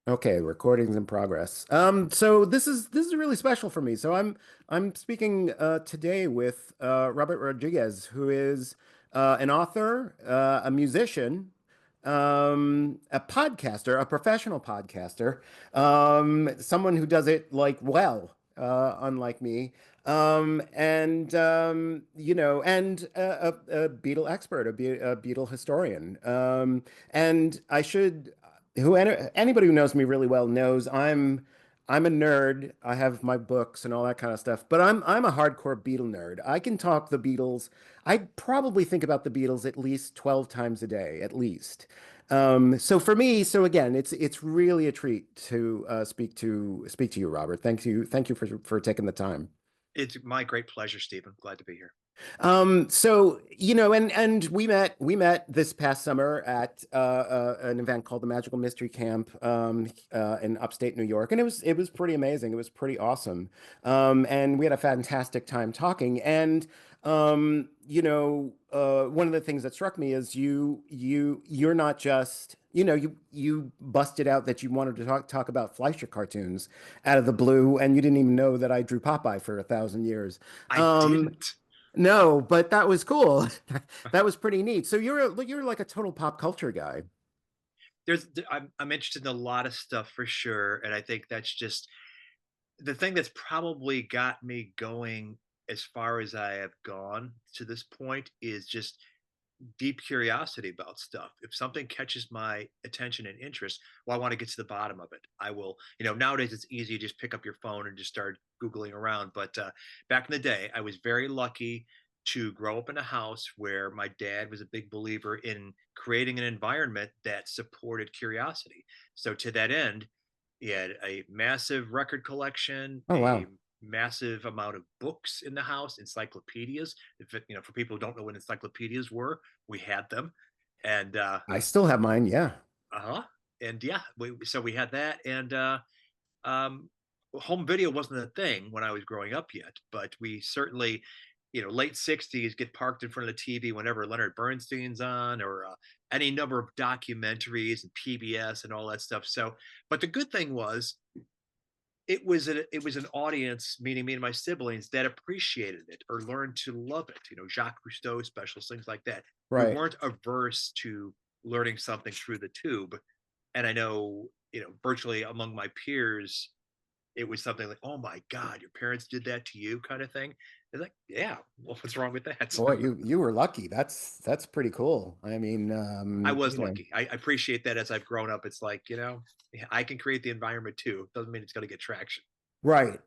Okay, recordings in progress. So this is really special for me. So I'm speaking today with Robert Rodriguez, who is an author, a musician, a podcaster, a professional podcaster, someone who does it like well, unlike me, and a Beatle expert, a Beatle historian. And I should anybody who knows me really well knows I'm a nerd. I have my books and all that kind of stuff, but I'm a hardcore Beatle nerd. I can talk the Beatles. I probably think about the Beatles at least 12 times a day, at least. So for me, so again, it's really a treat to speak to you, Robert. Thank you for taking the time. It's my great pleasure, Stephen. Glad to be here. So and we met this past summer at an event called the Magical Mystery Camp in upstate New York, and it was pretty amazing. It was pretty awesome, and we had a fantastic time talking. And one of the things that struck me is you're not just you busted out that you wanted to talk about Fleischer cartoons out of the blue, and you didn't even know that I drew Popeye for 1,000 years. I Um, didn't. no, but that was cool. That was pretty neat. So you're like a total pop culture guy. I'm interested in a lot of stuff for sure, and I think that's just the thing that's probably got me going as far as I have gone to this point is just deep curiosity about stuff. If something catches my attention and interest, well, I want to get to the bottom of it. I will, nowadays it's easy to just pick up your phone and just start Googling around. But back in the day, I was very lucky to grow up in a house where my dad was a big believer in creating an environment that supported curiosity. So to that end, he had a massive record collection, Oh a wow. massive amount of books in the house, encyclopedias. If it, for people who don't know what encyclopedias were, we had them, and I still have mine, yeah. uh-huh, and yeah, we had that, and um, home video wasn't a thing when I was growing up yet, but we certainly, late '60s, get parked in front of the TV whenever Leonard Bernstein's on, or any number of documentaries and PBS and all that stuff. So, but the good thing was it was an audience, meaning me and my siblings, that appreciated it or learned to love it. Jacques Cousteau specials, things like that. We Right. weren't averse to learning something through the tube. And I know, virtually among my peers, it was something like, "Oh my God, your parents did that to you," kind of thing. It's like, yeah, well, what's wrong with that? Boy, you were lucky. That's pretty cool. I mean, I was lucky. I appreciate that as I've grown up. It's like, yeah, I can create the environment too. Doesn't mean it's going to get traction. right.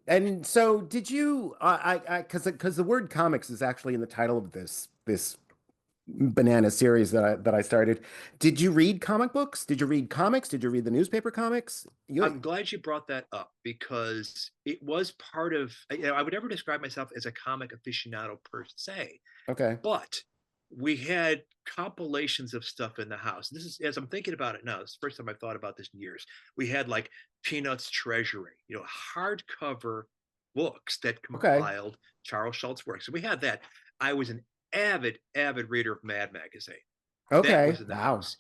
And so did you because the word comics is actually in the title of this banana series that I started. Did you read comic books? Did you read comics? Did you read the newspaper comics? I'm You glad you brought that up because it was part of, I would never describe myself as a comic aficionado per se, okay. but we had compilations of stuff in the house. This is, as I'm thinking about it now, it's the first time I've thought about this in years. We had like Peanuts Treasury, hardcover books that Okay. compiled Charles Schultz works. So we had that. I was an avid reader of Mad Magazine. That Okay. was in the Wow. house.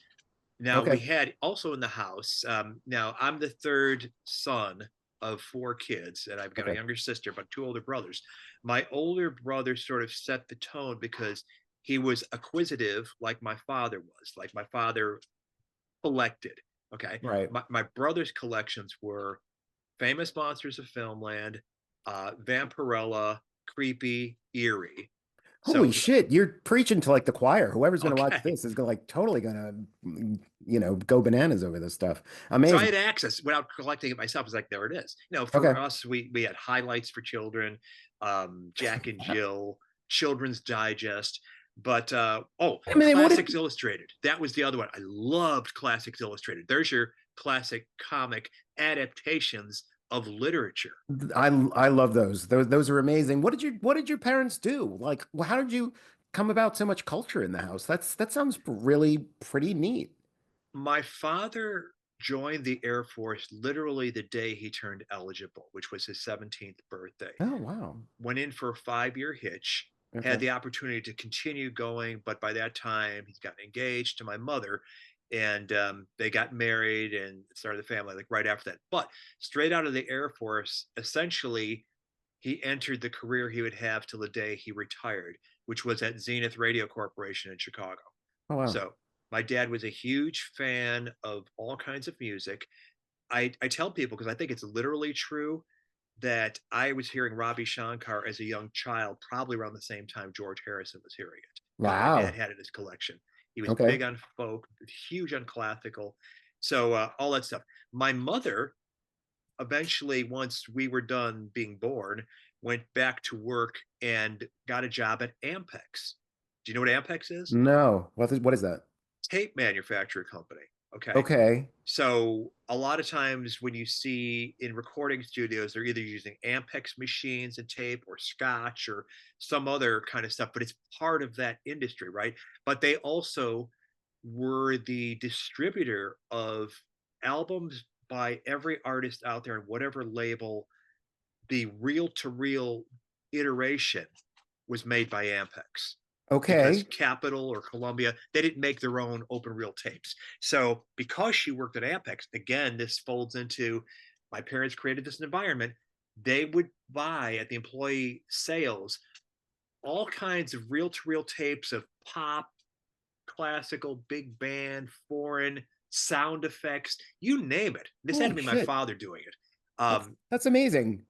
Now we Okay. had also in the house. Now I'm the third son of four kids, and I've got a Okay. younger sister, but two older brothers. My older brother sort of set the tone because he was acquisitive, like my father was. Like my father collected. Okay, Right. my brother's collections were Famous Monsters of Filmland, Vampirella, Creepy, Eerie. Holy So shit, you're preaching to like the choir. Whoever's going to watch okay, this is like totally going to go bananas over this stuff. so I Amazing. had access without collecting it myself. It's like there it is. For Okay. us, we had highlights for children, Jack and Jill, Children's Digest, but I mean, what Classics did Illustrated. That was the other one. I loved Classics Illustrated. There's your classic comic adaptations of literature. I love those. Those are amazing. What did your parents do? Like, how did you come about so much culture in the house? That sounds really pretty neat. My father joined the Air Force literally the day he turned eligible, which was his 17th birthday. Oh, wow. Went in for a 5-year hitch, had Okay. the opportunity to continue going, but by that time he's gotten engaged to my mother, and they got married and started the family like right after that. But straight out of the Air Force, essentially, he entered the career he would have till the day he retired, which was at Zenith Radio Corporation in Chicago. Oh, wow. So my dad was a huge fan of all kinds of music. I tell people because I think it's literally true that I was hearing Ravi Shankar as a young child, probably around the same time George Harrison was hearing it, because my dad Wow. had it in his collection. He was Okay. big on folk, huge on classical, so all that stuff. My mother eventually, once we were done being born, went back to work and got a job at Ampex. Do you know what Ampex is? No. What is that? Tape manufacturer company. Okay. Okay. So a lot of times when you see in recording studios, they're either using Ampex machines and tape or Scotch or some other kind of stuff, but it's part of that industry, right? But they also were the distributor of albums by every artist out there and whatever label the reel to reel iteration was made by Ampex, because Okay. Capitol or Columbia, they didn't make their own open reel tapes. So because she worked at Ampex, again, this folds into my parents created this environment. They would buy at the employee sales all kinds of reel to reel tapes of pop, classical, big band, foreign, sound effects, you name it. This had to Holy be my shit. father doing it. That's Um, that's amazing.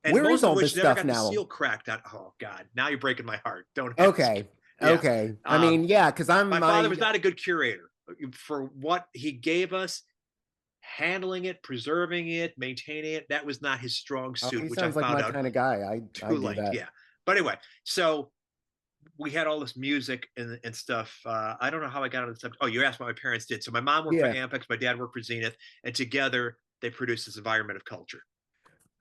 and Where is most of all which this never stuff got the now? seal cracked out. Oh God, now you're breaking my heart. Don't ask. Okay. Yeah. Okay. I mean, Um, yeah, because I'm my father my was not a good curator for what he gave us. Handling it, preserving it, maintaining it, that was not his strong suit, he which I sounds like found my out kind of guy. I too do late. that. Yeah. But anyway, so we had all this music and stuff. I don't know how I got on the subject. Oh, you asked what my parents did. So my mom worked for Yeah. Ampex, my dad worked for Zenith, and together they produced this environment of culture.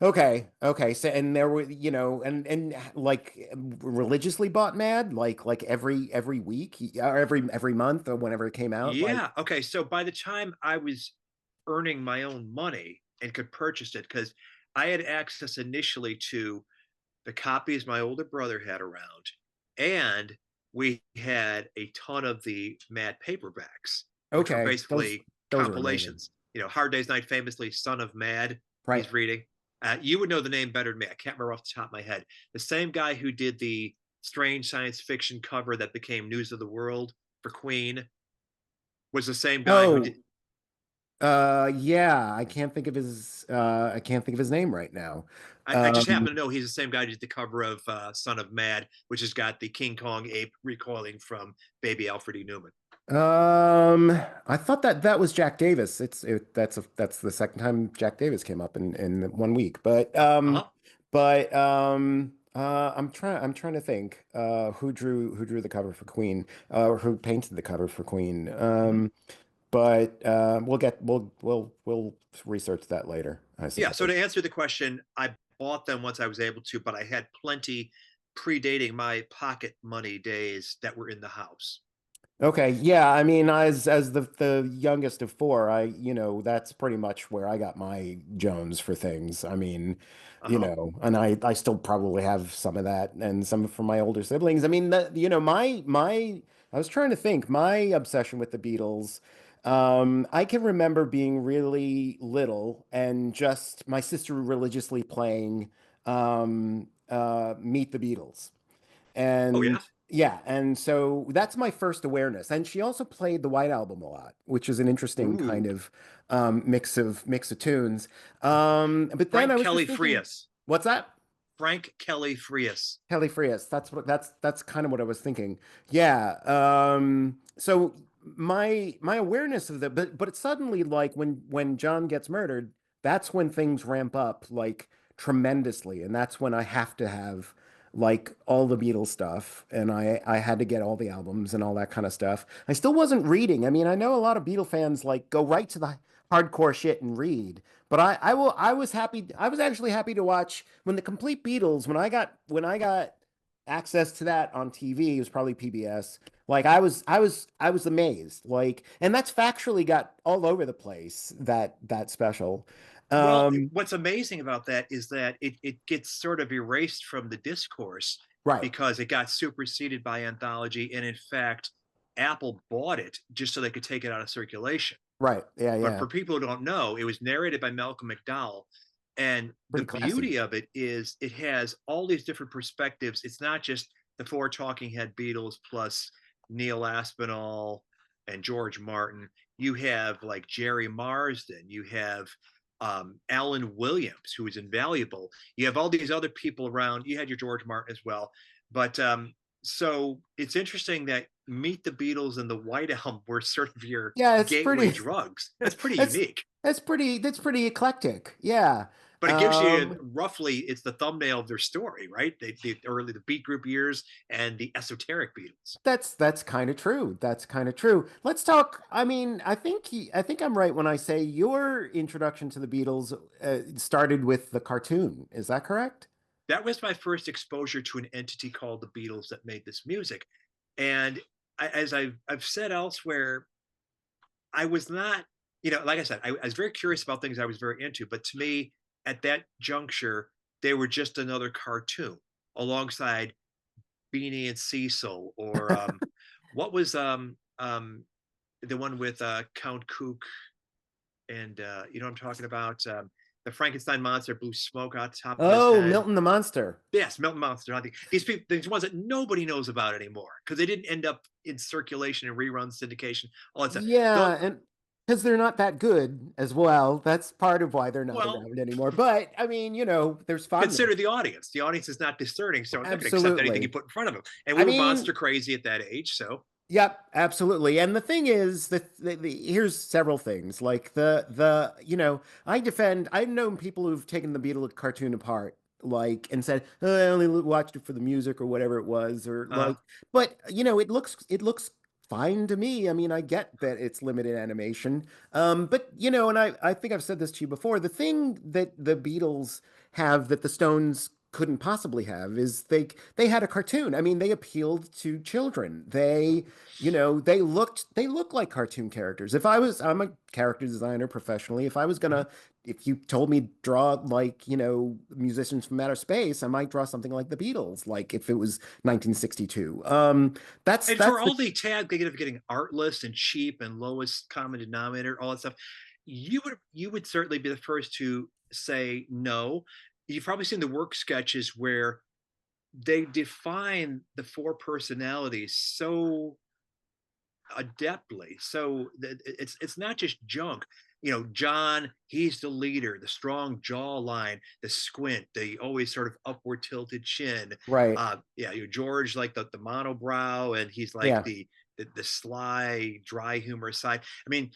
Okay. Okay. So and there were, and like religiously bought Mad, like every week or every month or whenever it came out. Like, Yeah. Okay. So by the time I was earning my own money and could purchase it, because I had access initially to the copies my older brother had around, and we had a ton of the Mad paperbacks, which were okay, those basically those are amazing. compilations. Hard Day's Night, famously, Son of Mad, Right. he's reading. You would know the name better than me. I can't remember off the top of my head. The same guy who did the strange science fiction cover that became News of the World for Queen was the same guy who did. Oh, yeah, I can't think of his name right now. I just Um, happen to know he's the same guy who did the cover of Son of Mad, which has got the King Kong ape recoiling from Baby Alfred E. Newman. I thought that was Jack Davis. That's the second time Jack Davis came up in 1 week. Uh-huh. I'm trying to think who drew the cover for Queen, or who painted the cover for Queen. Mm-hmm. But we'll research that later, I Yeah. So suppose. to answer the question, I bought them once I was able to, but I had plenty predating my pocket money days that were in the house. Okay, yeah, I mean, as the youngest of four, that's pretty much where I got my Jones for things. I mean, Uh-huh. and I still probably have some of that and some from my older siblings. I mean, my I was trying to think, my obsession with the Beatles. I can remember being really little and just my sister religiously playing Meet the Beatles. Oh And yeah. yeah, and so that's my first awareness. And she also played the White Album a lot, which is an interesting kind Ooh. of mix of tunes. But then I Frank was just Kelly thinking, Frias. what's that? Frank Kelly Frias. Kelly Frias. That's kind of what I was thinking. Yeah. So my awareness of the but it's suddenly like when John gets murdered, that's when things ramp up like tremendously, and that's when I have to have like all the Beatles stuff, and I had to get all the albums and all that kind of stuff. I still wasn't reading. I mean, I know a lot of Beatle fans like go right to the hardcore shit and read. But I was happy. I was actually happy to watch when the Complete Beatles, when I got access to that on TV, it was probably PBS. Like I was amazed. Like, and that's factually got all over the place, that special. Well, Um, what's amazing about that is that it gets sort of erased from the discourse right, because it got superseded by anthology. And in fact, Apple bought it just so they could take it out of circulation. right. Yeah, But yeah. for people who don't know, it was narrated by Malcolm McDowell. And the Pretty classy. beauty of it is it has all these different perspectives. It's not just the four talking head Beatles plus Neil Aspinall and George Martin. You have like Jerry Marsden. You have Alan Williams, who is invaluable. You have all these other people around. You had your George Martin as well. But so it's interesting that Meet the Beatles and the White Album were sort of your Yeah, it's gateway pretty. drugs. That's pretty That's unique. that's pretty eclectic. Yeah. But it gives you Um, roughly it's the thumbnail of their story, right? The early the beat group years and the esoteric Beatles. that's kind of true. That's kind of true. Let's talk. I mean, I think I'm right when I say your introduction to the Beatles started with the cartoon. Is that correct? That was my first exposure to an entity called the Beatles that made this music. And as I've said elsewhere, I was not, like I said, I was very curious about things I was very into. But to me, at that juncture, they were just another cartoon alongside Beanie and Cecil, or what was the one with Count Kook and you know what I'm talking about? The Frankenstein monster blew smoke out the top of his Oh, head. Milton the Monster. Yes, Milton Monster. I think these people, these ones that nobody knows about anymore because they didn't end up in circulation and rerun syndication, all that stuff. Yeah, Though, and because they're not that good as well. That's part of why they're not well, around anymore. But I mean, there's consider fondness. the audience. The audience is not discerning, so they're going to accept anything you Absolutely. put in front of them. And we I were mean, monster crazy at that age, so yep, absolutely. And the thing is that here's several things. Like I've known people who've taken the Beatles cartoon apart, like, and said, oh, I only watched it for the music or whatever it was, or uh, like, but it looks fine to me. I mean, I get that it's limited animation. But and I think I've said this to you before, the thing that the Beatles have that the Stones couldn't possibly have is they had a cartoon. I mean, they appealed to children. They look like cartoon characters. I'm a character designer professionally. If you told me draw like, musicians from outer space, I might draw something like the Beatles, like if it was 1962. and for That's the all the tag they get of getting artless and cheap and lowest common denominator, all that stuff, you would certainly be the first to say no. You've probably seen the work sketches where they define the four personalities so adeptly. So it's not just junk. John, he's the leader, the strong jawline, the squint, the always sort of upward tilted chin. right. Yeah, George like the monobrow, and he's like Yeah, the sly, dry humor side. I mean,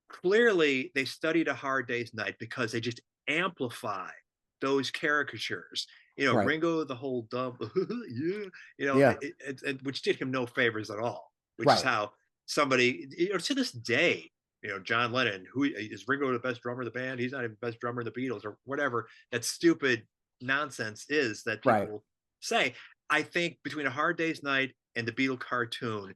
clearly they studied A Hard Day's Night because they just amplify those caricatures. right. Ringo, the whole dumb, yeah, Yeah, which did him no favors at all. Which is right. how somebody, to this day, John Lennon, who is Ringo the best drummer of the band? He's not even the best drummer of the Beatles, or whatever that stupid nonsense is that Right. people say. I think between A Hard Day's Night and the Beatle cartoon,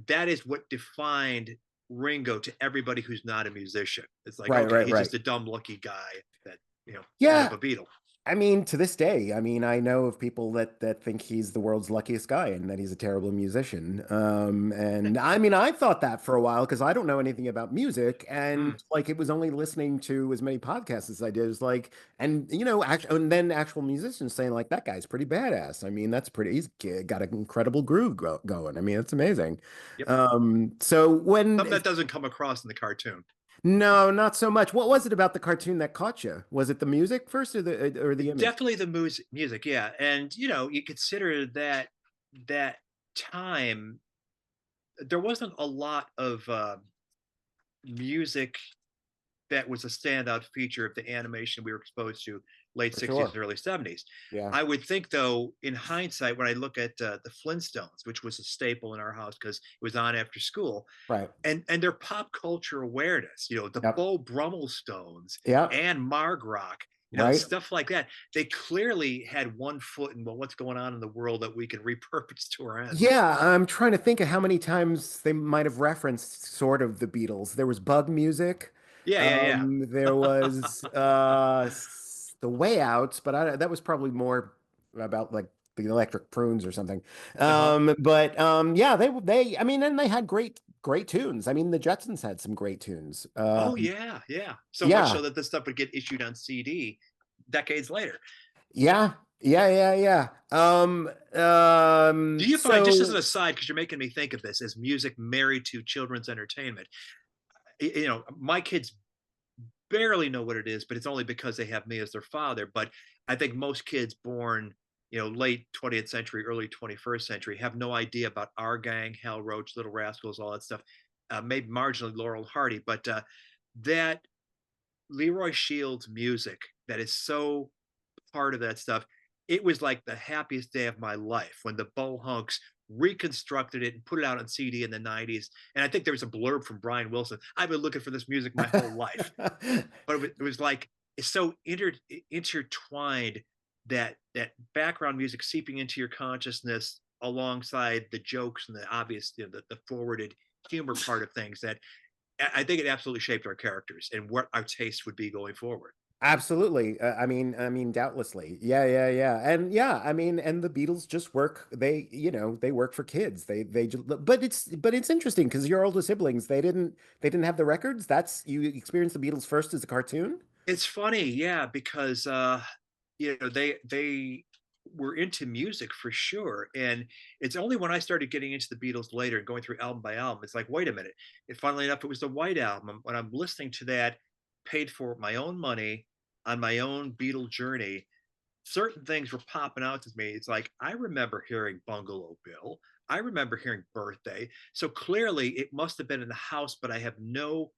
that is what defined Ringo to everybody who's not a musician. It's like, Right, okay, right, he's right. just a dumb lucky guy that ended up Yeah, a Beatle. I mean, to this day, I mean, I know of people that think he's the world's luckiest guy and that he's a terrible musician. And I mean, I thought that for a while because I don't know anything about music, Mm. and like it was only listening to as many podcasts as I did. Is like, and and then actual musicians saying like that guy's pretty badass. I mean, that's pretty. He's got an incredible groove going. I mean, it's amazing. Yep. So when Something that doesn't come across in the cartoon. no, not so much. What was it about the cartoon that caught you? Was it the music first or the image? Definitely the music, yeah. And you consider that time there wasn't a lot of music that was a standout feature of the animation we were exposed to late For 60s sure. and early 70s. Yeah. I would think, though, in hindsight, when I look at the Flintstones, which was a staple in our house because it was on after school, Right. and their pop culture awareness, the Yep. Beau Brummel Stones Yep. and Marg Rock. right? stuff like that. They clearly had one foot in, well, what's going on in the world that we can repurpose to our ends. Yeah, I'm trying to think of how many times they might have referenced sort of the Beatles. There was bug music. Yeah, yeah, There was the Way Outs, but that was probably more about like the Electric Prunes or something. uh-huh. But yeah, I mean, and they had great tunes. I mean, the Jetsons had some great tunes. Oh yeah, yeah. So much so Yeah, that this stuff would get issued on CD decades later. yeah, yeah. Do you find, just as an So aside, because you're making me think of this as music married to children's entertainment, my kids barely know what it is, but it's only because they have me as their father. But I think most kids born, late 20th century, early 21st century have no idea about Our Gang, Hal Roach, Little Rascals, all that stuff. Maybe marginally Laurel Hardy, but that Leroy Shields music that is so part of that stuff. It was like the happiest day of my life when the Bohunks reconstructed it and put it out on CD in the 90s. And I think there was a blurb from Brian Wilson. I've been looking for this music my whole life. But it was like, it's so intertwined, that background music seeping into your consciousness alongside the jokes and the obvious, the forwarded humor part of things, that I think it absolutely shaped our characters and what our taste would be going forward. Absolutely. I mean, doubtlessly. Yeah. And yeah, I mean, and the Beatles just work. They work for kids. They just, but it's interesting because your older siblings, they didn't have the records. You experienced the Beatles first as a cartoon? It's funny, yeah, because they were into music for sure, and it's only when I started getting into the Beatles later and going through album by album, it's like, wait a minute. And funnily enough, it was the White Album. When I'm listening to that, paid for my own money on my own Beatle journey, certain things were popping out to me. It's like, I remember hearing Bungalow Bill. I remember hearing Birthday. So clearly it must have been in the house, but I have no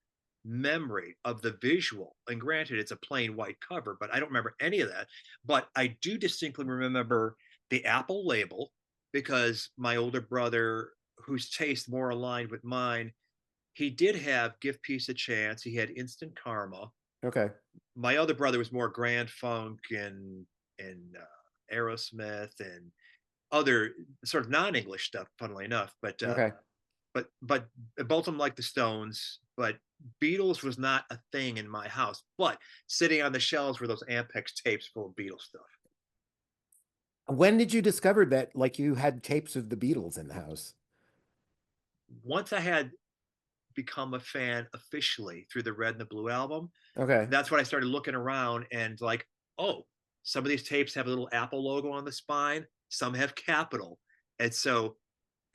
memory of the visual. And granted, it's a plain white cover, but I don't remember any of that. But I do distinctly remember the Apple label, because my older brother, whose taste more aligned with mine, he did have Give Peace a Chance. He had Instant Karma. Okay. My other brother was more Grand Funk and Aerosmith and other sort of non-English stuff, funnily enough. Okay. But both of them like the Stones. But Beatles was not a thing in my house. But sitting on the shelves were those Ampex tapes full of Beatles stuff. When did you discover that like you had tapes of the Beatles in the house? Once I had become a fan officially through the Red and the Blue album, Okay. that's when I started looking around and like, oh, some of these tapes have a little Apple logo on the spine, some have Capital. And so,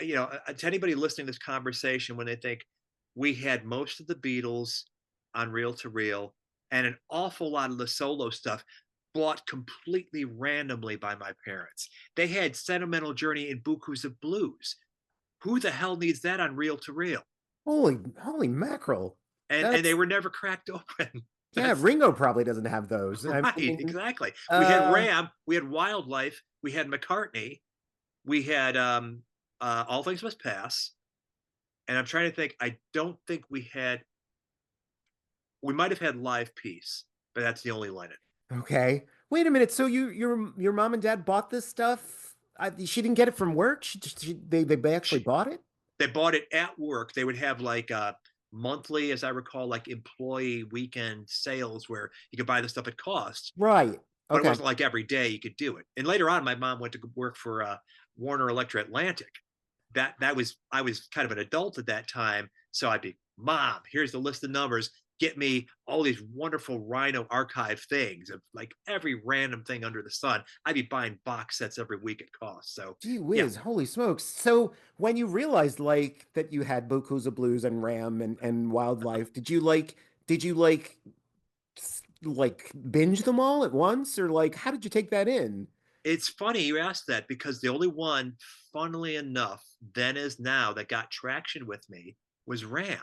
to anybody listening to this conversation, when they think we had most of the Beatles on reel to reel and an awful lot of the solo stuff bought completely randomly by my parents. They had Sentimental Journey and Bukus of Blues. Who the hell needs that on reel to reel? Holy mackerel. And they That's were never cracked open. Yeah, That's Ringo probably doesn't have those. I right, mean, exactly. We had uh Ram, we had Wildlife, we had McCartney, we had All Things Must Pass, and I'm trying to think. I don't think we had. We might have had Live Peace, but that's the only Lennon. okay. Wait a minute. So your mom and dad bought this stuff? She didn't get it from work. They actually bought it? They bought it at work. They would have like monthly, as I recall, like employee weekend sales where you could buy the stuff at cost, Right. but it Okay. wasn't like every day you could do it. And later on, my mom went to work for Warner Electra Atlantic. That was, I was kind of an adult at that time, so I'd be, Mom, here's the list of numbers. Get me all these wonderful Rhino archive things of like every random thing under the sun. I'd be buying box sets every week at cost. So Gee yeah, whiz, holy smokes. So when you realized like that you had Boku's of Blues and Ram and Wildlife, did you like binge them all at once or like how did you take that in? it's funny you asked that, because the only one, funnily enough, then as now, that got traction with me was Ram,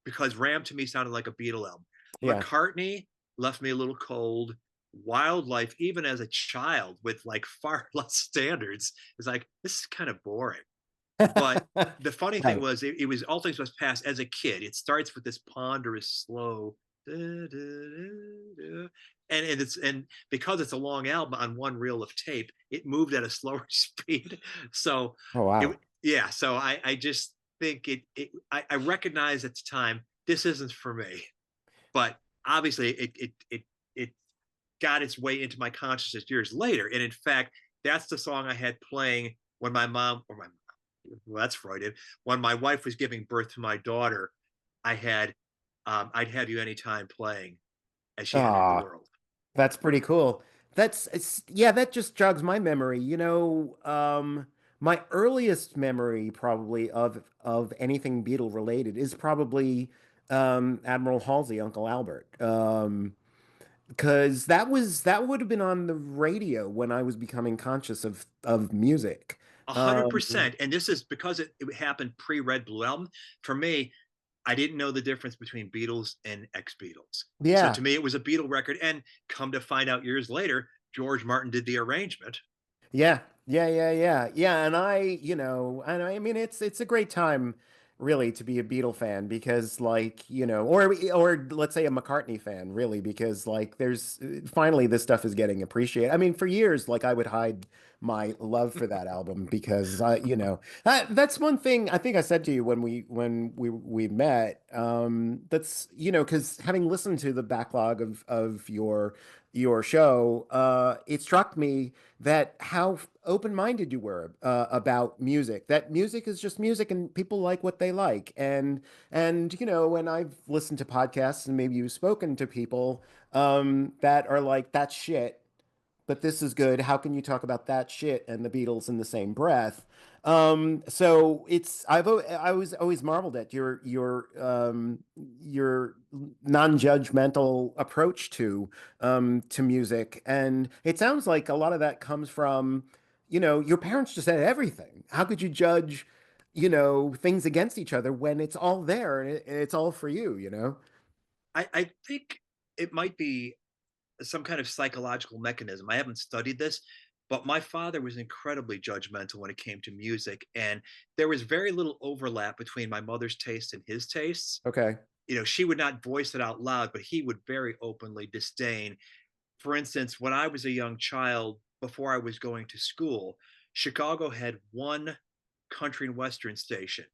because Ram to me sounded like a Beatle album. Yeah. McCartney left me a little cold. Wildlife, even as a child with like far less standards, is like, this is kind of boring. But the funny thing Right. was, it was All Things Must Pass as a kid. It starts with this ponderous, slow And because it's a long album on one reel of tape, it moved at a slower speed. So Oh it wow. yeah, so I just think I recognize at the time this isn't for me. But obviously it got its way into my consciousness years later. And in fact, that's the song I had playing when my mom or my well, that's Freudian. When my wife was giving birth to my daughter, I had I'd Have You Anytime playing as she entered the Ah, world. that's pretty cool. Yeah, that just jogs my memory. My earliest memory probably of anything Beatle related is probably Admiral Halsey, Uncle Albert. Because that would have been on the radio when I was becoming conscious of music. A hundred Um, percent. And this is because it happened pre Red Blue album. For me, I didn't know the difference between Beatles and ex Beatles. So yeah. to me, it was a Beatle record. And come to find out years later, George Martin did the arrangement. Yeah, yeah. And I mean, it's a great time, really, to be a Beatle fan because, like, or let's say a McCartney fan, really, because like, there's finally this stuff is getting appreciated. I mean, for years, like, I would hide my love for that album because that's one thing I think I said to you when we met. That's because having listened to the backlog of your show, it struck me that how open-minded you were about music. That music is just music, and people like what they like. And when I've listened to podcasts, and maybe you've spoken to people that are like, "That's shit," but this is good. How can you talk about that shit and the Beatles in the same breath? So I was always marveled at your non-judgmental approach to music, and it sounds like a lot of that comes from your parents just said everything. How could you judge things against each other when it's all there and it's all for you? I think it might be some kind of psychological mechanism. I haven't studied this, but my father was incredibly judgmental when it came to music. And there was very little overlap between my mother's taste and his tastes. Okay. She would not voice it out loud, but he would very openly disdain. For instance, when I was a young child, before I was going to school, Chicago had one country and western station,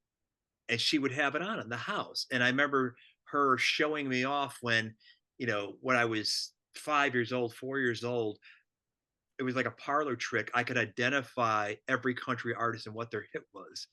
and she would have it on in the house. And I remember her showing me off when I was 5 years old, 4 years old. It was like a parlor trick. I could identify every country artist and what their hit was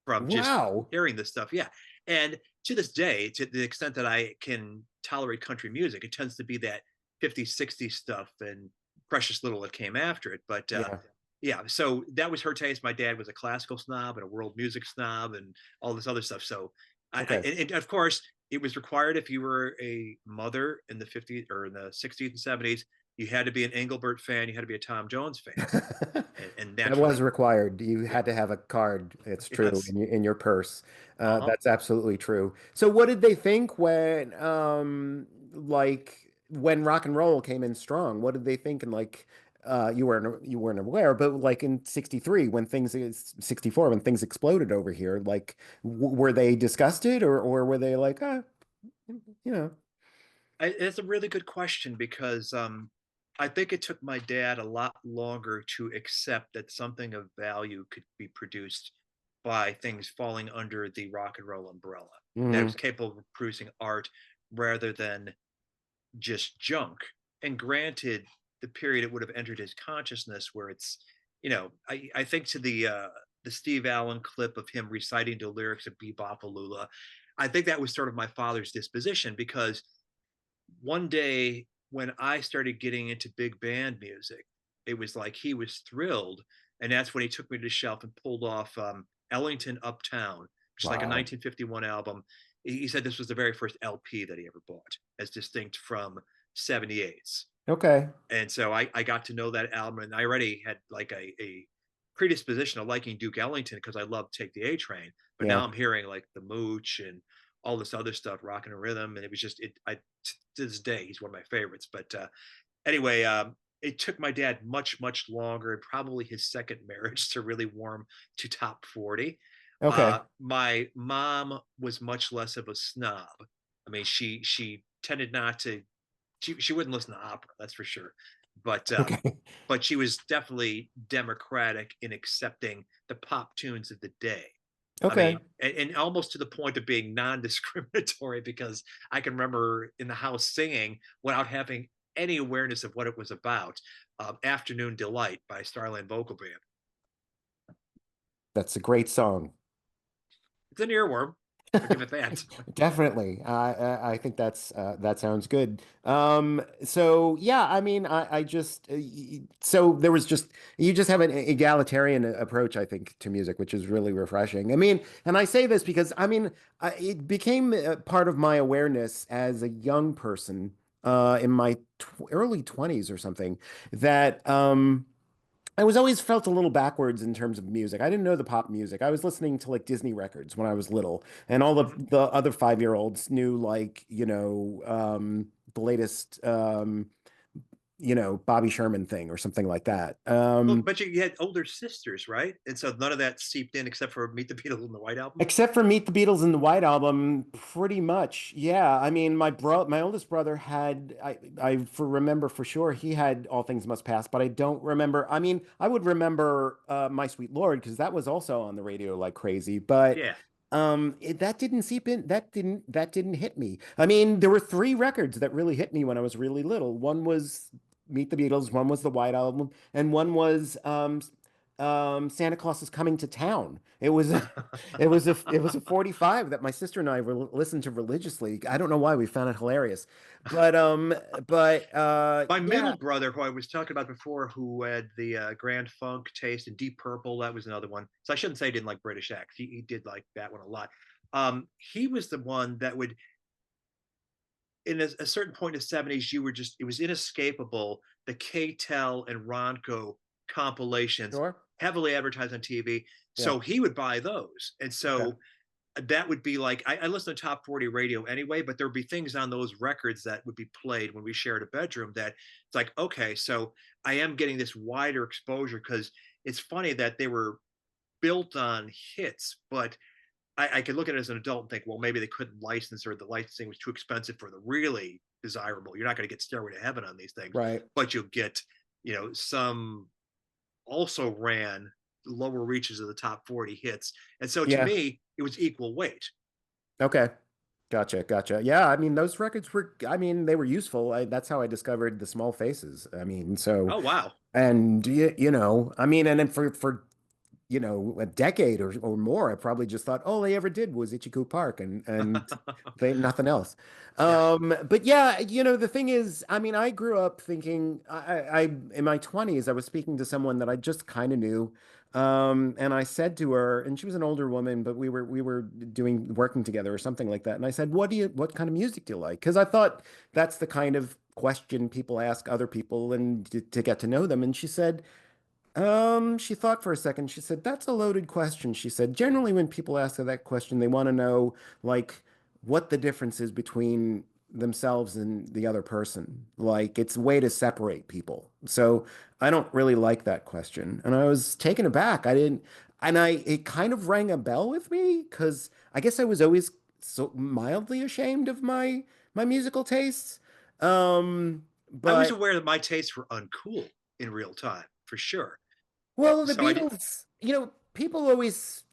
from just Wow. hearing this stuff. Yeah. And to this day, to the extent that I can tolerate country music, it tends to be that 50s, 60s stuff and Precious Little that came after it. But Yeah. yeah, so that was her taste. My dad was a classical snob and a world music snob and all this other stuff. So Okay. and of course, it was required if you were a mother in the 50s or in the 60s and 70s, you had to be an Engelbert fan, you had to be a Tom Jones fan. And That was naturally, required. You yeah, had to have a card. It's true yes. in your purse. Uh-huh. That's absolutely true. So, what did they think when rock and roll came in strong? What did they think? And like, you weren't aware, but like in '63, when things is '64, when things exploded over here, like, were they disgusted or were they like, you know, It's a really good question because I think it took my dad a lot longer to accept that something of value could be produced by things falling under the rock and roll umbrella that mhm. was capable of producing art rather than just junk. And granted, the period it would have entered his consciousness where I think to the Steve Allen clip of him reciting the lyrics of Bebopalula, I think that was sort of my father's disposition because one day when I started getting into big band music, it was like he was thrilled. And that's when he took me to the shelf and pulled off Ellington Uptown, which is like a Wow. 1951 album. He said this was the very first LP that he ever bought, as distinct from 78's. Okay. And so I got to know that album, and I already had like a predisposition of liking Duke Ellington because I love Take the A Train. But now Yeah. I'm hearing like the Mooch and all this other stuff, Rockin' a Rhythm, and it was just it. I to this day he's one of my favorites. But anyway, it took my dad much longer, and probably his second marriage, to really warm to top 40. Okay. My mom was much less of a snob. I mean, she tended not to. She wouldn't listen to opera, that's for sure. But Okay. but she was definitely democratic in accepting the pop tunes of the day. I Okay. mean, and almost to the point of being non-discriminatory, because I can remember in the house singing without having any awareness of what it was about. "Afternoon Delight" by Starland Vocal Band. That's a great song. It's an earworm. I'll give it that. Definitely. I think that sounds good. So yeah, I mean, I just so there was just you just have an egalitarian approach, I think, to music, which is really refreshing. I mean, and I say this because I mean, it became a part of my awareness as a young person, in my tw early 20s or something, that I was always felt a little backwards in terms of music. I didn't know the pop music. I was listening to like Disney records when I was little, and all Mhm. the other 5-year-olds knew like, the latest, Bobby Sherman thing or something like that. Well, but you had older sisters, right? And so none of that seeped in except for Meet the Beatles and the White Album. Except for Meet the Beatles and the White Album, pretty much. Yeah. I mean, my oldest brother had remember for sure he had All Things Must Pass, but I don't remember. I mean, I would remember My Sweet Lord because that was also on the radio like crazy, but Yeah. that didn't seep in. That didn't hit me. I mean, there were three records that really hit me when I was really little. One was Meet the Beatles, one was the White Album, and one was Santa Claus is Coming to Town. It was a 45 that my sister and I listened to religiously. I don't know why, we found it hilarious. But My yeah, middle brother, who I was talking about before, who had the Grand Funk taste and Deep Purple, that was another one. So I shouldn't say he didn't like British acts. He did like that one a lot. He was the one that would, in a certain point in the 70s, you were just, it was inescapable. The K-Tel and Ronco compilations, sure. heavily advertised on TV. Yeah. So he would buy those. And Okay. so that would be like, I listen to top 40 radio anyway, but there'd be things on those records that would be played when we shared a bedroom that it's like, okay, so I am getting this wider exposure, because it's funny that they were built on hits, but I could look at it as an adult and think, well, maybe they couldn't license, or the licensing was too expensive for the really desirable. You're not going to get Stairway to Heaven on these things, Right. but you'll get, some also ran lower reaches of the top 40 hits. And so to Yeah. me, it was equal weight. Okay. Gotcha, gotcha. Yeah, I mean, those records were, I mean, they were useful. That's how I discovered the Small Faces. I mean, so, Oh, wow. and I mean, and then for a decade or more, I probably just thought all they ever did was Ichiku Park and they nothing else. Yeah. But yeah, the thing is, I mean, I grew up thinking I in my 20s, I was speaking to someone that I just kind of knew. And I said to her, and she was an older woman, but we were working together or something like that. And I said, what kind of music do you like? Because I thought that's the kind of question people ask other people and to get to know them. And she said, she thought for a second. She said, "That's a loaded question." She said, "Generally, when people ask her that question, they want to know, like, what the difference is between themselves and the other person. Like, it's a way to separate people." So I don't really like that question. And I was taken aback. I didn't, and it kind of rang a bell with me because I guess I was always so mildly ashamed of my musical tastes. I was But aware that my tastes were uncool in real time, for sure. Well, the So I did. Beatles, people always,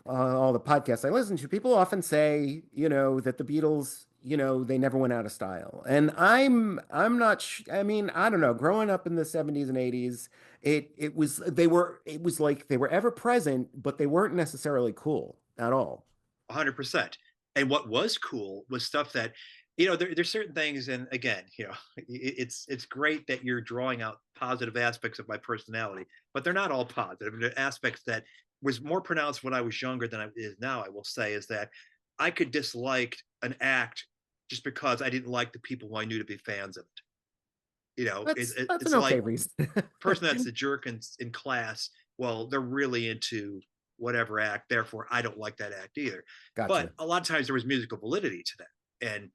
all the podcasts I listen to, people often say, that the Beatles, they never went out of style. And I'm not, sh I mean, I don't know, growing up in the 70s and 80s, it was like they were ever present, but they weren't necessarily cool at all. 100%. And what was cool was stuff that, there's certain things, and again, it's great that you're drawing out positive aspects of my personality, but they're not all positive. And the aspects that was more pronounced when I was younger than it is now, I will say, is that I could dislike an act just because I didn't like the people who I knew to be fans of it. That's an It's okay like reason. person that's the jerk in class, well, they're really into whatever act, therefore I don't like that act either. But Gotcha. a lot of times there was musical validity to that. And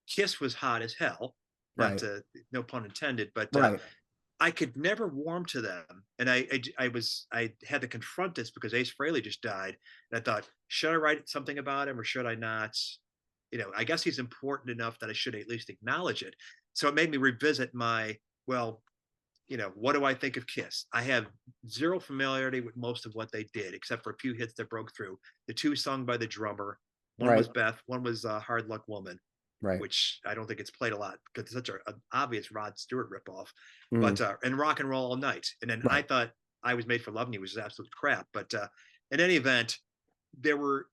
Kiss was hot as hell, not Right. to, no pun intended, but Right. I could never warm to them. And I had to confront this because Ace Frehley just died. And I thought, should I write something about him or should I not? I guess he's important enough that I should at least acknowledge it. So it made me revisit well, what do I think of Kiss? I have zero familiarity with most of what they did, except for a few hits that broke through. The two sung by the drummer. One was Right. Beth, one was Hard Luck Woman, Right. which I don't think it's played a lot because it's such an obvious Rod Stewart ripoff. Mm, And Rock and Roll All Night. And then I right. thought I Was Made for Loving You was absolute crap. But in any event, there were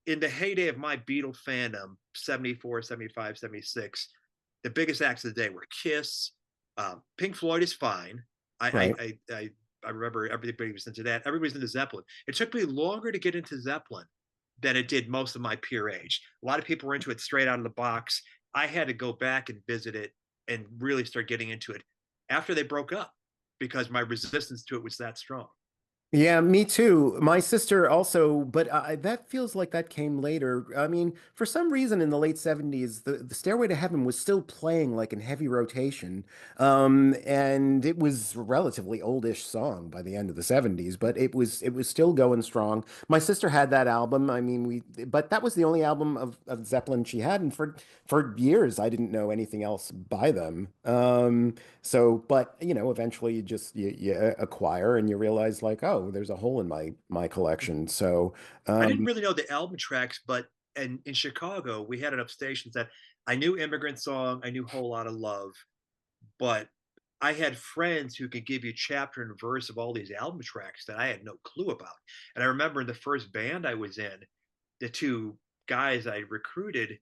in the heyday of my Beatle fandom, 74, 75, 76, the biggest acts of the day were Kiss. Pink Floyd is fine. I, Right. I, I, I, I remember everybody was into that. Everybody was into Zeppelin. It took me longer to get into Zeppelin than it did most of my peer age. A lot of people were into it straight out of the box. I had to go back and visit it and really start getting into it after they broke up because my resistance to it was that strong. Yeah, me too. My sister also, but that feels like that came later. I mean, for some reason in the late 70s, the Stairway to Heaven was still playing like in heavy rotation. And it was a relatively oldish song by the end of the 70s, but it was still going strong. My sister had that album. I mean, but that was the only album of Zeppelin she had, and for years I didn't know anything else by them. So, but eventually you acquire and you realize like, oh, there's a hole in my collection. So, I didn't um, really know the album tracks, but in Chicago, we had enough stations that I knew Immigrant Song, I knew Whole Lot of Love, but I had friends who could give you chapter and verse of all these album tracks that I had no clue about. And I remember in the first band I was in, the two guys I recruited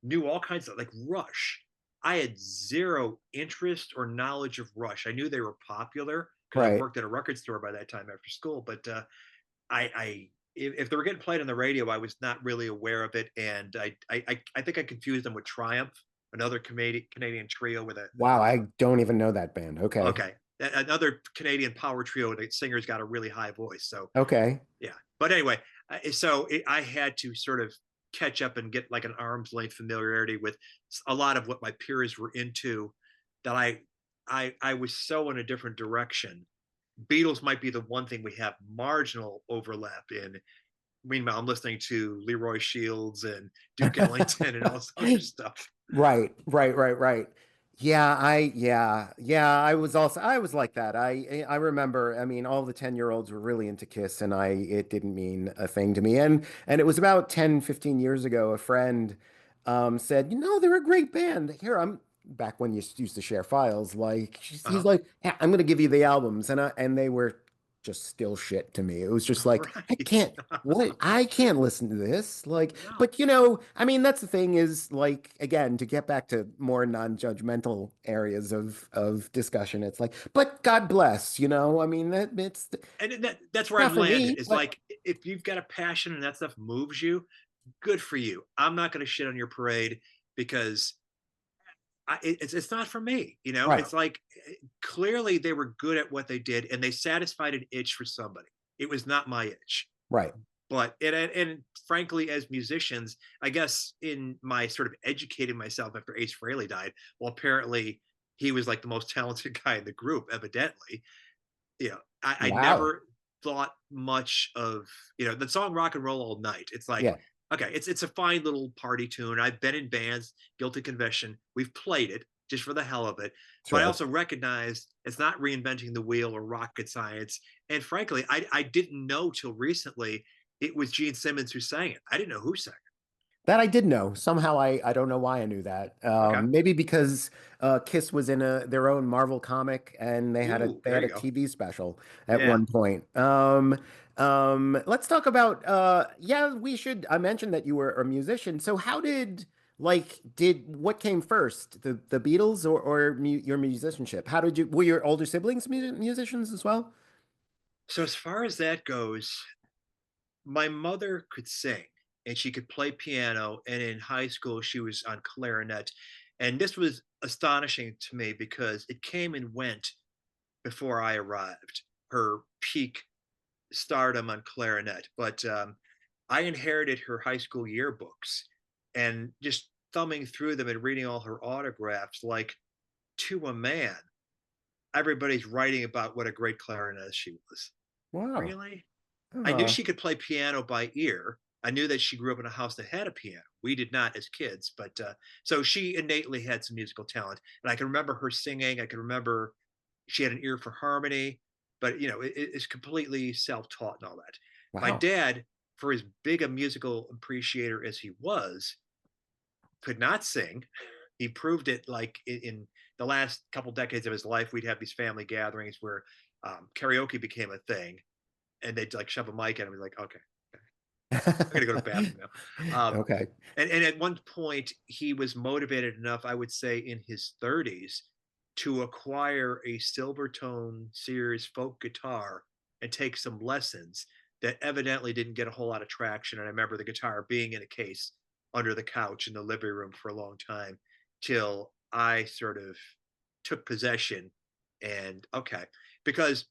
knew all kinds of like Rush. I had zero interest or knowledge of Rush. I knew they were popular because I right. worked at a record store by that time after school, but I if they were getting played on the radio, I was not really aware of it, and I think I confused them with Triumph, another Canadian trio with a Wow, I don't even know that band. Okay. okay, another Canadian power trio. The singer's got a really high voice, so Okay. yeah. But anyway, I had to sort of catch up and get like an arm's length familiarity with a lot of what my peers were into. That I was so in a different direction. Beatles might be the one thing we have marginal overlap in. Meanwhile, I'm listening to Leroy Shields and Duke Ellington and all this other stuff. Right, right, right, right. Yeah, I was like that. I remember, I mean, all the 10-year-olds were really into Kiss and it didn't mean a thing to me. And it was about 10, 15 years ago, a friend said, they're a great band. Here, I'm back when you used to share files. Like he's Uh-huh. like, yeah, I'm gonna give you the albums. And they were just still shit to me. It was just like, Right. I can't listen to this. Like, No. but I mean, that's the thing is like, again, to get back to more non-judgmental areas of discussion, it's like, but God bless, I mean, it's And that's where not I've for landed. me, It's but like if you've got a passion and that stuff moves you, good for you. I'm not going to shit on your parade because it's not for me. right, It's like clearly they were good at what they did and they satisfied an itch for somebody. It was not my itch. right. But and frankly, as musicians, I guess in my sort of educating myself after Ace Frehley died, well, apparently he was like the most talented guy in the group, evidently. I Wow. never thought much of the song "Rock and Roll All Night." It's like Yeah, okay, it's a fine little party tune. I've been in bands, guilty confession. We've played it just for the hell of it, but I sure. also recognize it's not reinventing the wheel or rocket science. And frankly, I didn't know till recently it was Gene Simmons who sang it. I didn't know who sang That I did know. Somehow I don't know why I knew that. it. Okay. Maybe because Kiss was in their own Marvel comic and Ooh, they there had you a go. TV special at Yeah. one point. Let's talk about yeah, we should I mentioned that you were a musician. So how did what came first? The Beatles or your musicianship? How did you were your older siblings musicians as well? So as far as that goes, my mother could sing and she could play piano. And in high school, she was on clarinet. And this was astonishing to me because it came and went before I arrived, her peak stardom on clarinet. But I inherited her high school yearbooks and just thumbing through them and reading all her autographs, like to a man, everybody's writing about what a great clarinetist she was. Wow. Really? I knew Oh, she could play piano by ear. I knew that she grew up in a house that had a piano. We did not as kids, but so she innately had some musical talent, and I can remember her singing. I can remember she had an ear for harmony, but it's completely self-taught and all that. My Wow. dad, for as big a musical appreciator as he was, could not sing. He proved it like in the last couple decades of his life. We'd have these family gatherings where karaoke became a thing, and they'd like shove a mic at him. He's like, okay, I gotta go to the bathroom now. Okay. And at one point, he was motivated enough, I would say, in his 30s, to acquire a Silvertone Series folk guitar and take some lessons that evidently didn't get a whole lot of traction. And I remember the guitar being in a case under the couch in the living room for a long time till I sort of took possession. And okay, because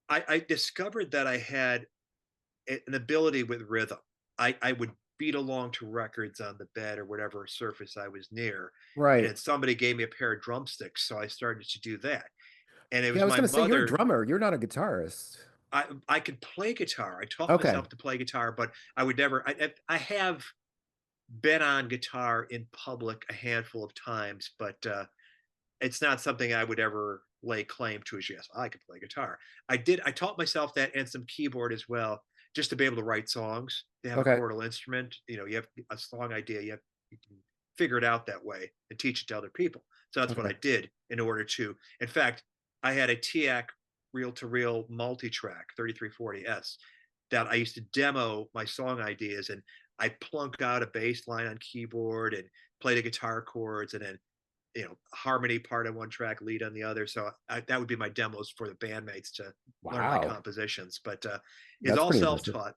I discovered that I had an ability with rhythm. I would beat along to records on the bed or whatever surface I was near. And Right. then somebody gave me a pair of drumsticks. So I started to do that. And it Yeah, I was was my going to say you're a mother. drummer. You're not a guitarist. I could play guitar. I taught Okay. myself to play guitar, but I would never. I have been on guitar in public a handful of times, but it's not something I would ever lay claim to as yes, I could play guitar. I taught myself that and some keyboard as well, just to be able to write songs. To have a Okay. chordal instrument, you have a song idea, you can figure it out that way and teach it to other people. So that's what Okay. I did in order to. In fact, I had a TIAC reel-to-reel multi-track 3340S that I used to demo my song ideas, and I plunk out a bass line on keyboard and play the guitar chords, and then harmony part on one track, lead on the other. So that would be my demos for the bandmates to learn my Wow. compositions. But it's That's all pretty impressive. self-taught.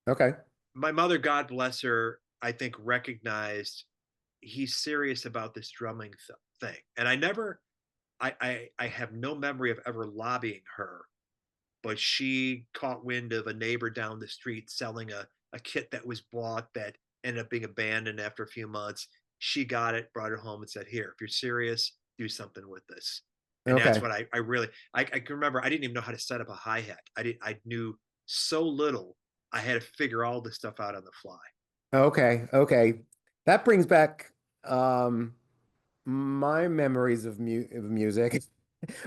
Okay. My mother, God bless her, I think recognized he's serious about this drumming thing, and I have no memory of ever lobbying her, but she caught wind of a neighbor down the street selling a kit that was bought that ended up being abandoned after a few months. She got it, brought it home, and said, "Here, if you're serious, do something with this." And that's Okay. what I really I can remember. I didn't even know how to set up a hi hat. I knew so little. I had to figure all this stuff out on the fly. Okay. Okay. That brings back um my memories of music.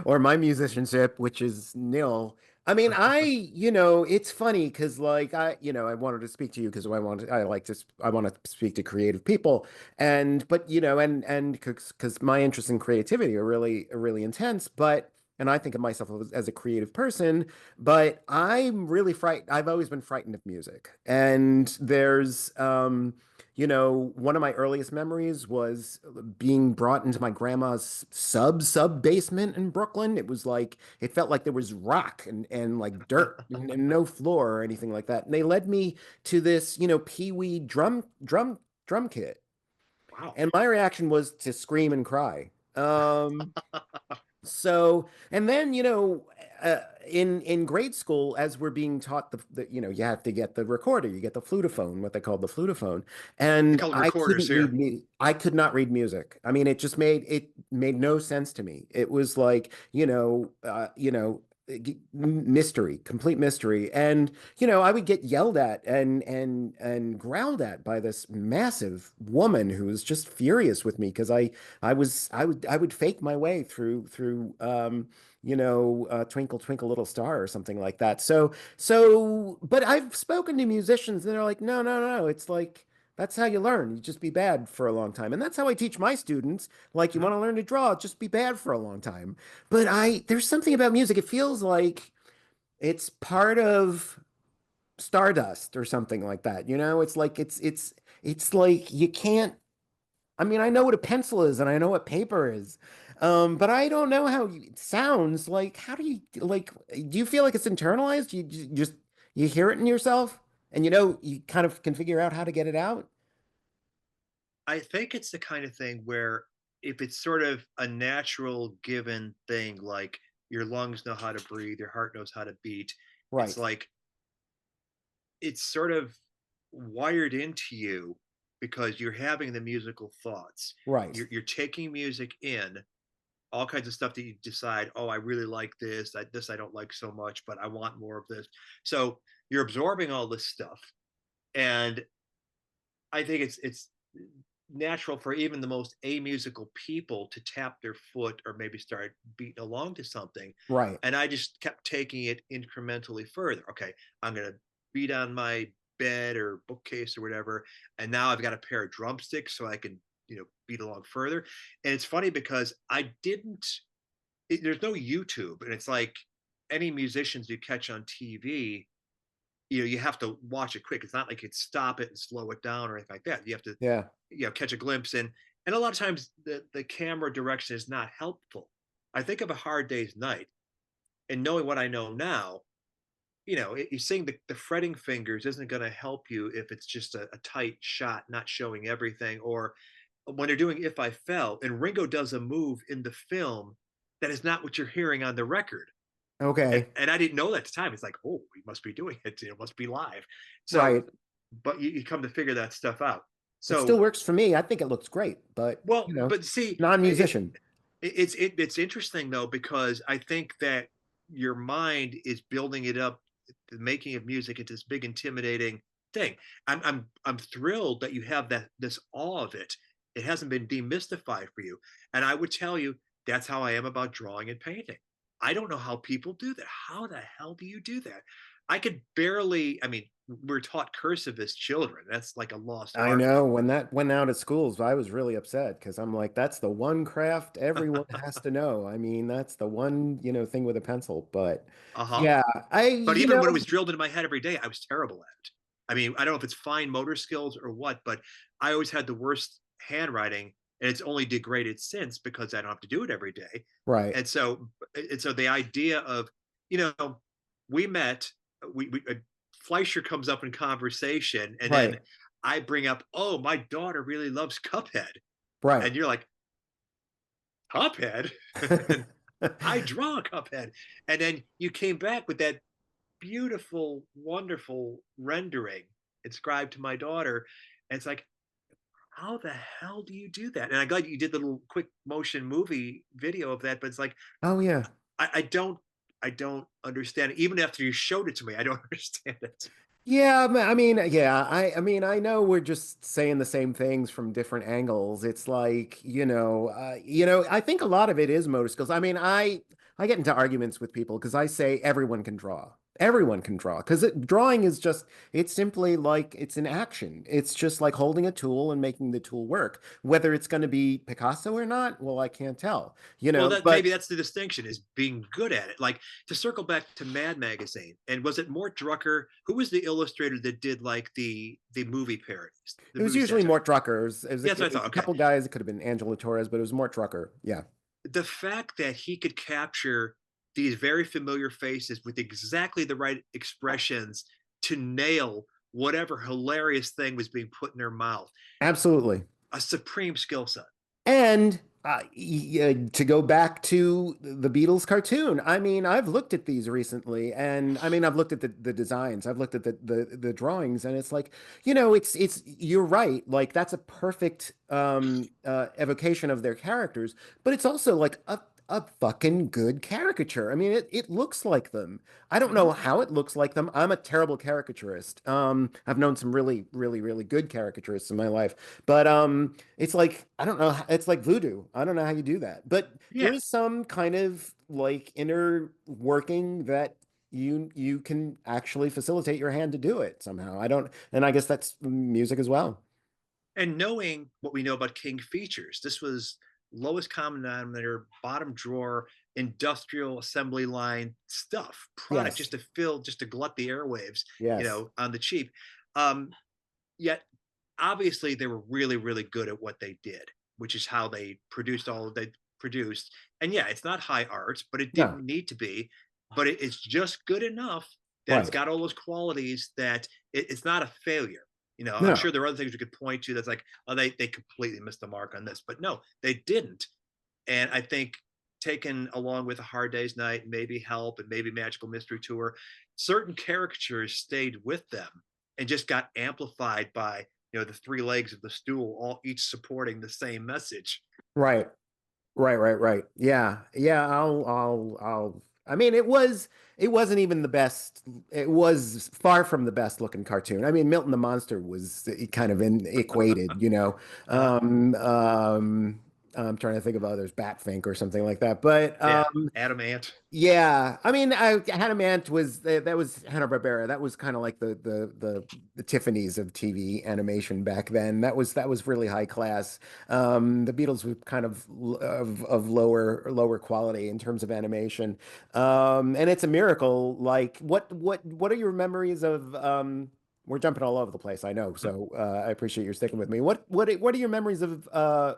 Or my musicianship, which is nil. I mean, it's funny because like I wanted to speak to you because I want to speak to creative people but and because my interests in creativity are really intense, and I think of myself as a creative person, but I'm really frightened. I've always been frightened of music. And one of my earliest memories was being brought into my grandma's sub basement in Brooklyn. It was like it felt like there was rock and like dirt and no floor or anything like that. And they led me to this, pee-wee drum kit. Wow. And my reaction was to scream and cry. So, and then, in grade school, as we're being taught you have to get the recorder, you get the flutophone, what they call the flutophone, They and call them recorders here. I could not read music. I mean, it made no sense to me. It was like, mystery, complete mystery. And, I would get yelled at and growled at by this massive woman who was just furious with me because I would fake my way through Twinkle Twinkle Little Star or something like that. But I've spoken to musicians and they're like, no, no, no. It's like that's how you learn. You just be bad for a long time. And that's how I teach my students. Like you Mhm. want to learn to draw, just be bad for a long time. But there's something about music. It feels like it's part of stardust or something like that. It's like it's like you can't. I mean, I know what a pencil is and I know what paper is. But I don't know how it sounds. Like, how do you like? Do you feel like it's internalized? You just you hear it in yourself, and you kind of can figure out how to get it out. I think it's the kind of thing where if it's sort of a natural given thing, like your lungs know how to breathe, your heart knows how to beat, it's Right, like it's sort of wired into you because you're having the musical thoughts. right. You're taking music in, all kinds of stuff that you decide, oh, I really like this, this I don't like so much, but I want more of this. So you're absorbing all this stuff. And I think it's natural for even the most amusical people to tap their foot or maybe start beating along to something. Right. And I just kept taking it incrementally further. Okay, I'm gonna beat on my bed or bookcase or whatever, and now I've got a pair of drumsticks so I can, beat along further. And it's funny because I didn't. There's no YouTube, and it's like any musicians you catch on TV, you have to watch it quick. It's not like you stop it and slow it down or anything like that. You have to, Yeah. catch a glimpse in. And a lot of times the camera direction is not helpful. I think of A Hard Day's Night, and knowing what I know now, you seeing the fretting fingers isn't going to help you if it's just a tight shot, not showing everything. Or when they're doing If I Fell, and Ringo does a move in the film that is not what you're hearing on the record. And, Okay. and I didn't know that at the time. It's like, oh, we must be doing it. It must be live. So, Right. but you come to figure that stuff out. It still So, works for me. I think it looks great, but well, but see, non-musician. it's interesting though, because I think that your mind is building it up, the making of music into this big intimidating thing. I'm thrilled that you have this awe of it. It hasn't been demystified for you. And I would tell you that's how I am about drawing and painting. I don't know how people do that. How the hell do you do that? I could barely, I mean, we're taught cursive as children. That's like a lost I art. know when that went out at schools, I was really upset because I'm like, that's the one craft everyone has to know. I mean, that's the one, thing with a pencil. But Uh-huh. yeah, But even when it was drilled into my head every day, I was terrible at it. I mean, I don't know if it's fine motor skills or what, but I always had the worst handwriting, and it's only degraded since because I don't have to do it every day. right, And so the idea of, you know, we met, we Fleischer comes up in conversation, and then right, I bring up, oh, my daughter really loves Cuphead, right. and you're like, Cuphead, and I draw Cuphead, and then you came back with that beautiful, wonderful rendering inscribed to my daughter. And it's like, how the hell do you do that? And I'm glad you did the little quick motion movie video of that, but it's like, Oh yeah. I don't understand it. Even after you showed it to me, I don't understand it. Yeah, I mean, yeah, I mean, I know we're just saying the same things from different angles. It's like, I think a lot of it is motor skills. I mean, I get into arguments with people because I say everyone can draw. Everyone can draw because drawing is just, it's simply like it's an action. It's just like holding a tool and making the tool work. Whether it's going to be Picasso or not, well, I can't tell, Well, that but maybe that's the distinction, is being good at it. Like, to circle back to Mad Magazine, and was it Mort Drucker? Who was the illustrator that did like the movie parodies, the it was movie usually satire? Mort Drucker. Yeah, that's what I It was thought. a Okay, couple guys. It could have been Angela Torres, but it was Mort Drucker. Yeah. the fact that he could capture these very familiar faces with exactly the right expressions to nail whatever hilarious thing was being put in their mouth, Absolutely. a supreme skill set. And to go back to the Beatles cartoon, I mean, I've looked at these recently, and I mean, I've looked at the designs, I've looked at the drawings, and it's like, you're right, like that's a perfect evocation of their characters, but it's also like a fucking good caricature. I mean, it looks like them. I don't know Mm-hmm. how it looks like them. I'm a terrible caricaturist. I've known some really, really, really good caricaturists in my life, but it's like I don't know. It's like voodoo. I don't know how you do that, but there Yeah, is some kind of like inner working that you can actually facilitate your hand to do it somehow. I don't, and I guess that's music as well. and knowing what we know about King Features, this was lowest common denominator, bottom drawer, industrial assembly line stuff, product Yes. just to fill, just to glut the airwaves, Yes. on the cheap. Um, Yet, obviously, they were really, really good at what they did, which is how they produced all they produced. And yeah, it's not high art, but it No. didn't need to be. But it's just good enough that it's Right. got all those qualities that it's not a failure. I'm No. sure there are other things we could point to that's like, oh, they completely missed the mark on this, but no, they didn't. And I think, taken along with A Hard Day's Night, maybe Help, and maybe Magical Mystery Tour, certain caricatures stayed with them and just got amplified by, the three legs of the stool, all each supporting the same message. Right. Right. Right. Right. Yeah. Yeah. I mean, it wasn't even the best. It was far from the best looking cartoon. I mean, Milton the Monster was kind of in equated, you know. Uh, Um, um, I'm trying to think of others, Batfink or something like that. But yeah, Adam Ant. yeah, I mean, Hanamant was that was Hanna-Barbera. That was kind of like the Tiffany's of TV animation back then. That was really high class. The Beatles were kind of of lower quality in terms of animation. And it's a miracle. Like, what are your memories of? We're jumping all over the place, I know. So I appreciate you sticking with me. What are your memories of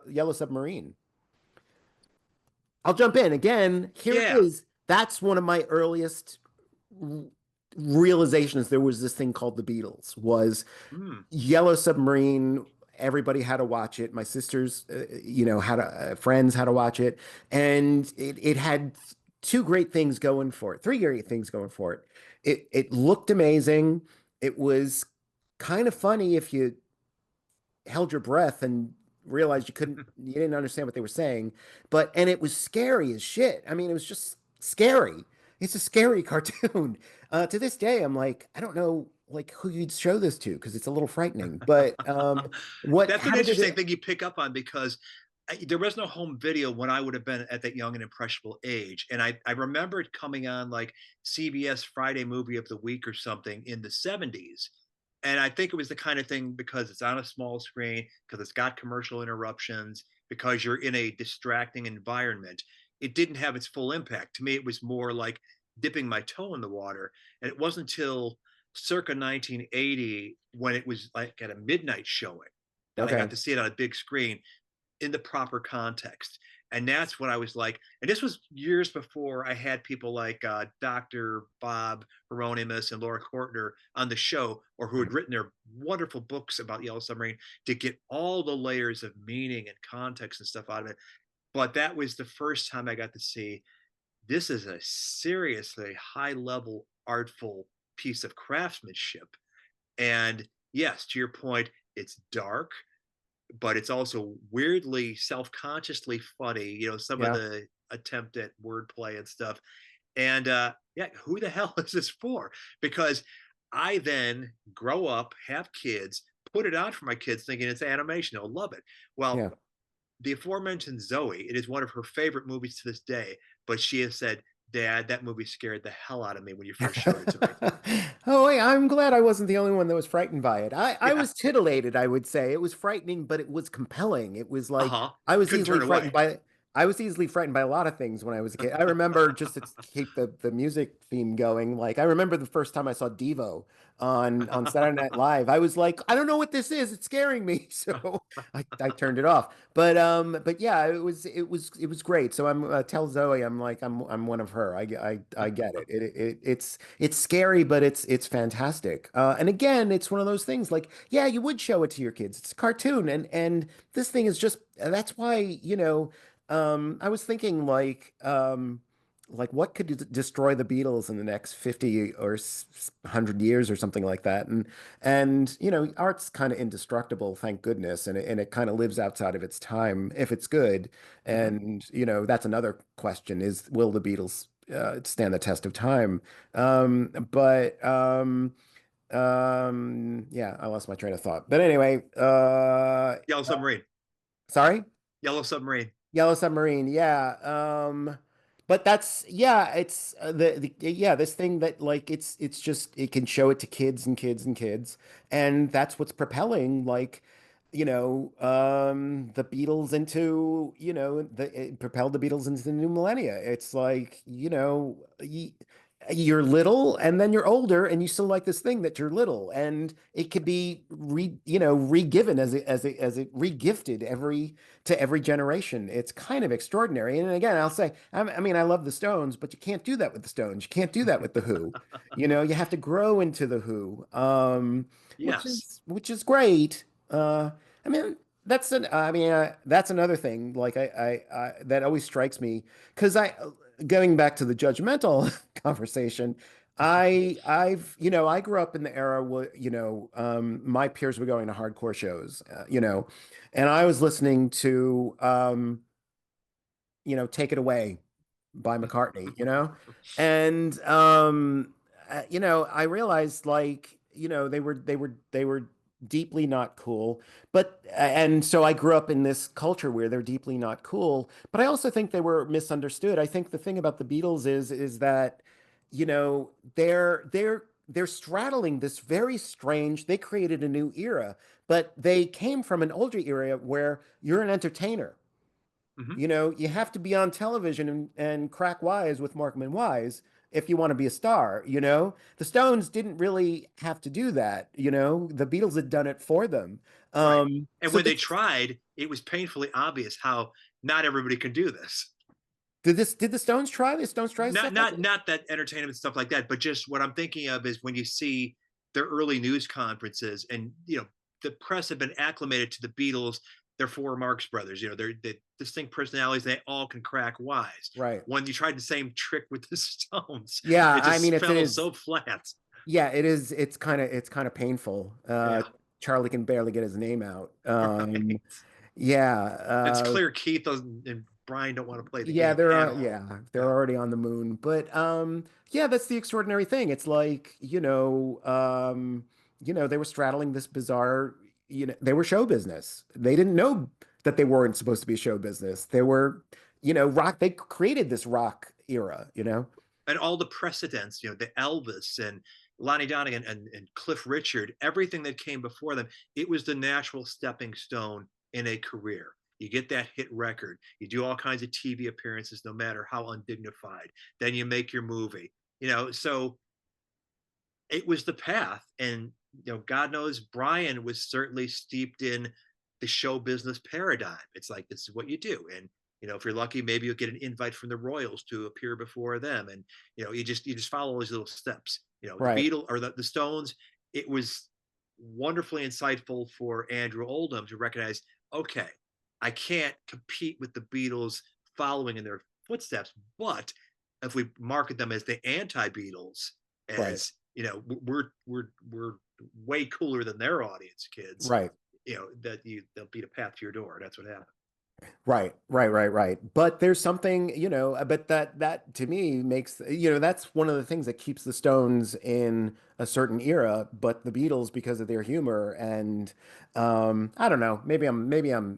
Yellow Submarine? I'll jump in again. Here it Yeah. is. That's one of my earliest r- realizations. There was this thing called the Beatles. Was Mm. Yellow Submarine. Everybody had to watch it. My sisters, had friends had to watch it, and it had two great things going for it. Three great things going for it. It looked amazing. It was kind of funny if you held your breath and realized you didn't understand what they were saying. And it was scary as shit. I mean, it was just scary. It's a scary cartoon. To this day, I'm like, I don't know like who you'd show this to because it's a little frightening. That's an How did interesting it, thing you pick up on because there was no home video when I would have been at that young and impressionable age. And I remember it coming on like CBS Friday movie of the week or something in the 70s. And I think it was the kind of thing because it's on a small screen, because it's got commercial interruptions, because you're in a distracting environment. It didn't have its full impact. To me, it was more like dipping my toe in the water. And it wasn't until circa 1980 when it was like at a midnight showing that I got okay. to see it on a big screen in the proper context. And that's what I was like. And this was years before I had people like Dr. Bob Hieronymus and Laura Kortner on the show, or who had written their wonderful books about Yellow Submarine to get all the layers of meaning and context and stuff out of it. But that was the first time I got to see this is a seriously high level, artful piece of craftsmanship. And yes, to your point, it's dark, but it's also weirdly self-consciously funny. You know, some of Yeah. the attempt at wordplay and stuff. And yeah, who the hell is this for? Because I then grow up, have kids, put it on for my kids, thinking it's animation. They'll love it. Well, Yeah. the aforementioned Zoe, it is one of her favorite movies to this day, but she has said, Dad, that movie scared the hell out of me when you first showed it to me. Oh, wait, I'm glad I wasn't the only one that was frightened by it. I Yeah. was tittillated, I would say. It was frightening, but it was compelling. It was like Uh-huh. I was Couldn't easily turn frightened away. by I was easily frightened by a lot of things when I was a kid. I remember just to keep the music theme going. Like I remember the first time I saw Devo on Saturday Night Live. I was like, I don't know what this is. It's scaring me. So I turned it off. But yeah, it was great. So I'm tell Zoe I'm like I'm one of her. I get it. It's scary, but it's fantastic. And again, it's one of those things like yeah, you would show it to your kids. It's a cartoon, and this thing is just that's why I was thinking like what could destroy the Beatles in the next 50 or 100 years or something like that. And art's kind of indestructible, thank goodness, and it kind of lives outside of its time if it's good. Mhm. And that's another question is will the Beatles stand the test of time? But yeah, I lost my train of thought. But anyway, Yellow Submarine. sorry? Yellow Submarine. Yellow Submarine, yeah. But that's yeah, it's yeah, this thing that like it's just it can show it to kids and kids and kids, and that's what's propelling like the Beatles into it propelled the Beatles into the new millennia. It's like you're little and then you're older and you still like this thing that you're little and it could be re-given as it re-gifted to every generation. It's kind of extraordinary. And again, I'll say, I mean, I love the Stones, but you can't do that with the Stones. You can't do that with the Who. You have to grow into the Who, Yes. which is great. I mean, that's another thing. Like that always strikes me because going back to the judgmental conversation. I grew up in the era where, my peers were going to hardcore shows, and I was listening to, Take It Away by McCartney, And I realized like, they were deeply not cool. But and so I grew up in this culture where they're deeply not cool, but I also think they were misunderstood. I think the thing about the Beatles is that, they're straddling this very strange, they created a new era, but they came from an older era where you're an entertainer. Mhm. You have to be on television and crack wise with Markham and Wise if you want to be a star. The Stones didn't really have to do that. The Beatles had done it for them. Right. And So when they this tried, it was painfully obvious how not everybody can do this. did the Stones try? The Stones try Not stuff like not it? not that entertainment stuff like that, but just what I'm thinking of is when you see their early news conferences, and the press have been acclimated to the Beatles. They're four Marx Brothers. They're distinct personalities. They all can crack wise. Right. When you tried the same trick with the Stones, Yeah, it I mean just it fell is. so flat. Yeah, it is. It's kind of painful. Yeah, Charlie can barely get his name out. right. Yeah. It's clear Keith and Brian don't want to play the Yeah, game they're at on, all. yeah, they're Yeah. already on the moon. But yeah, that's the extraordinary thing. It's like, they were straddling this bizarre, they were show business. They didn't know that they weren't supposed to be show business. They were, rock, they created this rock era. And all the precedents, the Elvis and Lonnie Donegan and Cliff Richard, everything that came before them, it was the natural stepping stone in a career. You get that hit record, you do all kinds of TV appearances, no matter how undignified. Then you make your movie, so it was the path. And, God knows Brian was certainly steeped in the show business paradigm. It's like, this is what you do. And, if you're lucky, maybe you'll get an invite from the Royals to appear before them. And, you just follow those little steps. The Right, Beatles or the Stones, it was wonderfully insightful for Andrew Oldham to recognize, okay, I can't compete with the Beatles following in their footsteps, but if we market them as the anti-Beatles, right, as we're way cooler than their audience, kids. right. They'll beat a path to your door. That's what happened. Right, right, right, right. But there's something, but that to me makes, that's one of the things that keeps the Stones in a certain era, but the Beatles because of their humor and I don't know, maybe I'm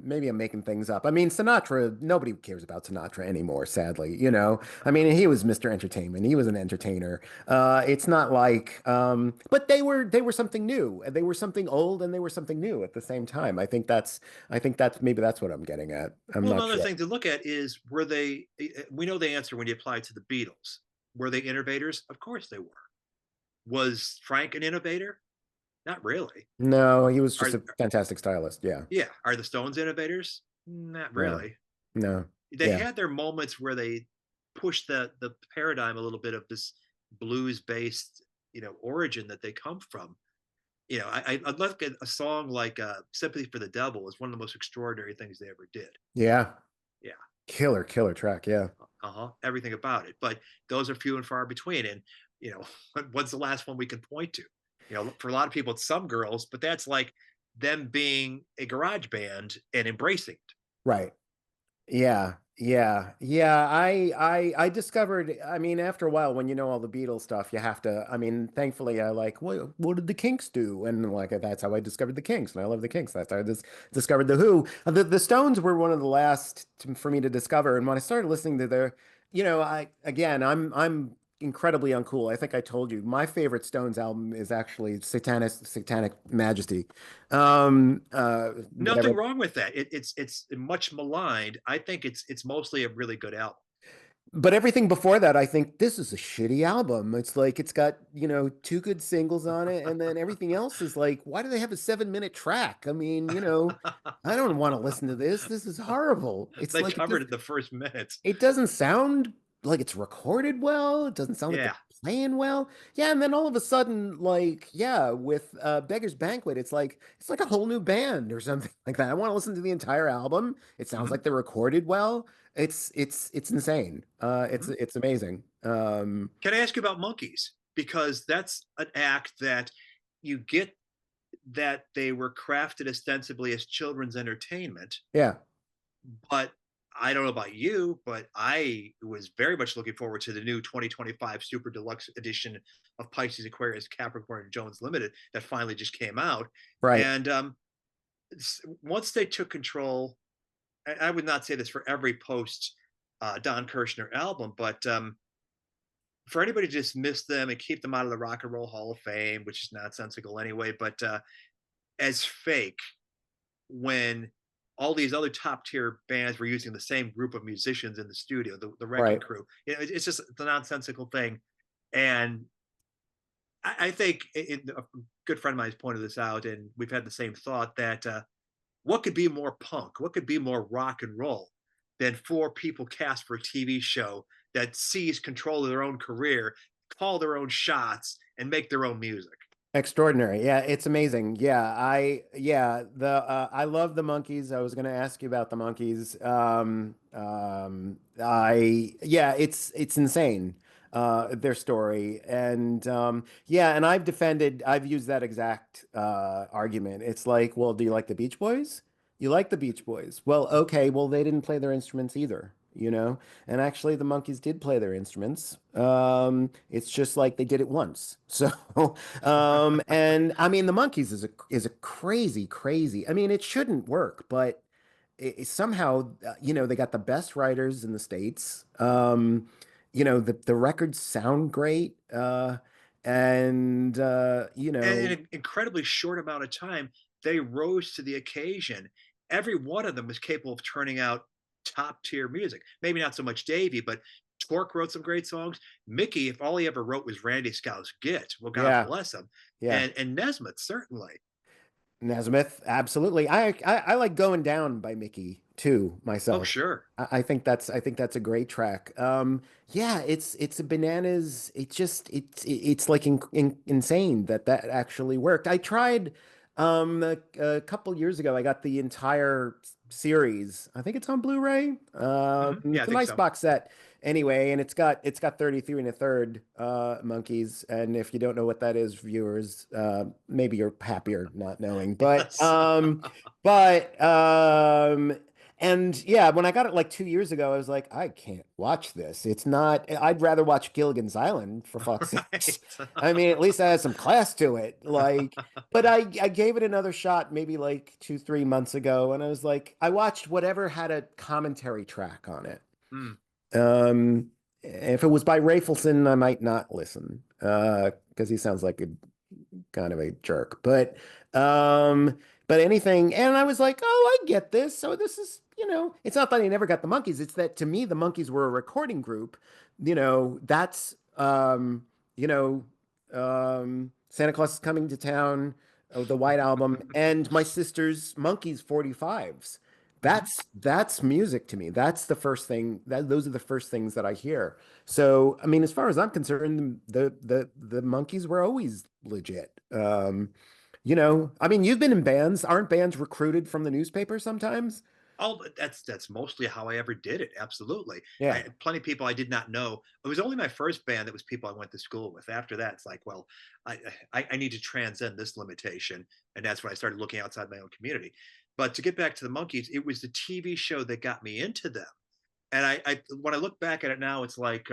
making things up. I mean, Sinatra, nobody cares about Sinatra anymore, sadly, I mean, he was Mr. Entertainment. He was an entertainer. It's not like but they were something new. They were something old and they were something new at the same time. I think that's maybe that's what I'm getting at. I'm Well, not another sure. thing to look at is, were they? We know the answer when you apply to the Beatles. Were they innovators? Of course they were. Was Frank an innovator? Not really. No, he was just Are a fantastic stylist. Yeah. Yeah, are the Stones innovators? Not No. really. No. They Yeah. had their moments where they pushed the paradigm a little bit of this blues based origin that they come from. I look at a song like "Sympathy for the Devil" is one of the most extraordinary things they ever did. Yeah. Yeah, Killer track. Yeah. everything about it. But those are few and far between. And you know, what's the last one we can point to? For a lot of people, it's Some Girls, but that's like them being a garage band and embracing it. Right. Yeah, yeah. I discovered, I mean, after a while, when you know all the Beatles stuff, you have to, I mean, thankfully, I like, what did the Kinks do? And like, that's how I discovered the Kinks, and I love the Kinks. That's how I discovered the Who. The Stones were one of the last for me to discover. And when I started listening to their, I'm incredibly uncool. I think I told you my favorite Stones album is actually Satanic Majesty. Nothing Whatever. wrong with that. It's much maligned. I think it's mostly a really good album. But everything before that, I think this is a shitty album. It's like it's got, two good singles on it, and then everything else is like, why do they have a 7-minute track? I mean, I don't want to listen to this. This is horrible. It's They like covered it the first minute. it doesn't sound like it's recorded well. It doesn't sound like they're Yeah. playing well. Yeah, and then all of a sudden, like, yeah, with Beggar's Banquet, it's like a whole new band or something like that. I want to listen to the entire album. It sounds Mhm. like they're recorded well. It's insane. It's Mhm. it's amazing. Can I ask you about Monkeys? Because that's an act that you get, that they were crafted ostensibly as children's entertainment, Yeah. but I don't know about you, but I was very much looking forward to the new 2025 Super Deluxe edition of Pisces, Aquarius, Capricorn, and Jones Limited that finally just came out. Right, And once they took control, I would not say this for every post Don Kirshner album, but for anybody to dismiss them and keep them out of the Rock and Roll Hall of Fame, which is nonsensical anyway, but as fake when all these other top tier bands were using the same group of musicians in the studio, the Wrecking right. Crew. It's just the nonsensical thing. And I think a good friend of mine has pointed this out, and we've had the same thought that what could be more punk? What could be more rock and roll than four people cast for a TV show that sees control of their own career, call their own shots, and make their own music? Extraordinary. Yeah, it's amazing. I love the monkeys. I was going to ask you about the monkeys. It's insane. Their story. And and I've used that exact argument. It's like, well, do you like the Beach Boys? You like the Beach Boys. Well, okay, well, they didn't play their instruments either, you know? And actually, the monkeys did play their instruments. It's just like they did it once. So, and I mean, the monkeys is a crazy, crazy. I mean, it shouldn't work, but somehow, they got the best writers in the States. The records sound great. And And in an incredibly short amount of time, they rose to the occasion. Every one of them was capable of turning out top tier music. Maybe not so much Davey, but Torque wrote some great songs. Mickey, if all he ever wrote was Randy Scouse Git, well, God yeah, bless him. yeah. And Nesmith, certainly. Nesmith, absolutely. I like Going Down by Mickey too, Oh, myself. sure. I think that's a great track. Yeah, it's a bananas. It's like insane that that actually worked. I tried a couple years ago. I got the entire series. I think it's on Blu-ray. Yeah, I It's a think nice so. box set anyway, and it's got 33 and a third monkeys. And if you don't know what that is, viewers, maybe you're happier not knowing. Yes. But and yeah, when I got it like 2 years ago, I was like, I can't watch this. It's not, I'd rather watch Gilligan's Island for fuck's sakes. Right. I mean, at least it has some class to it. Like, but I gave it another shot maybe like 2, 3 months ago, and I was like, I watched whatever had a commentary track on it. Mm. If it was by Rafelson, I might not listen, because he sounds like a kind of a jerk. But anything, and I was like, oh, I get this. So this is, it's not that I never got the monkeys. It's that to me, the monkeys were a recording group. That's you know, Santa Claus is Coming to Town, the White Album, and my sister's Monkeys 45s. Mhm. That's music to me. That's the first thing that those are the first things that I hear. So, I mean, as far as I'm concerned, the monkeys were always legit. I mean, you've been in bands. Aren't bands recruited from the newspaper sometimes? Oh, but that's mostly how I ever did it. Absolutely. Yeah. I plenty of people I did not know. It was only my first band that was people I went to school with. After that, it's like, well, I need to transcend this limitation. And that's when I started looking outside my own community. But to get back to the monkeys, it was the TV show that got me into them. And I when I look back at it now, it's like,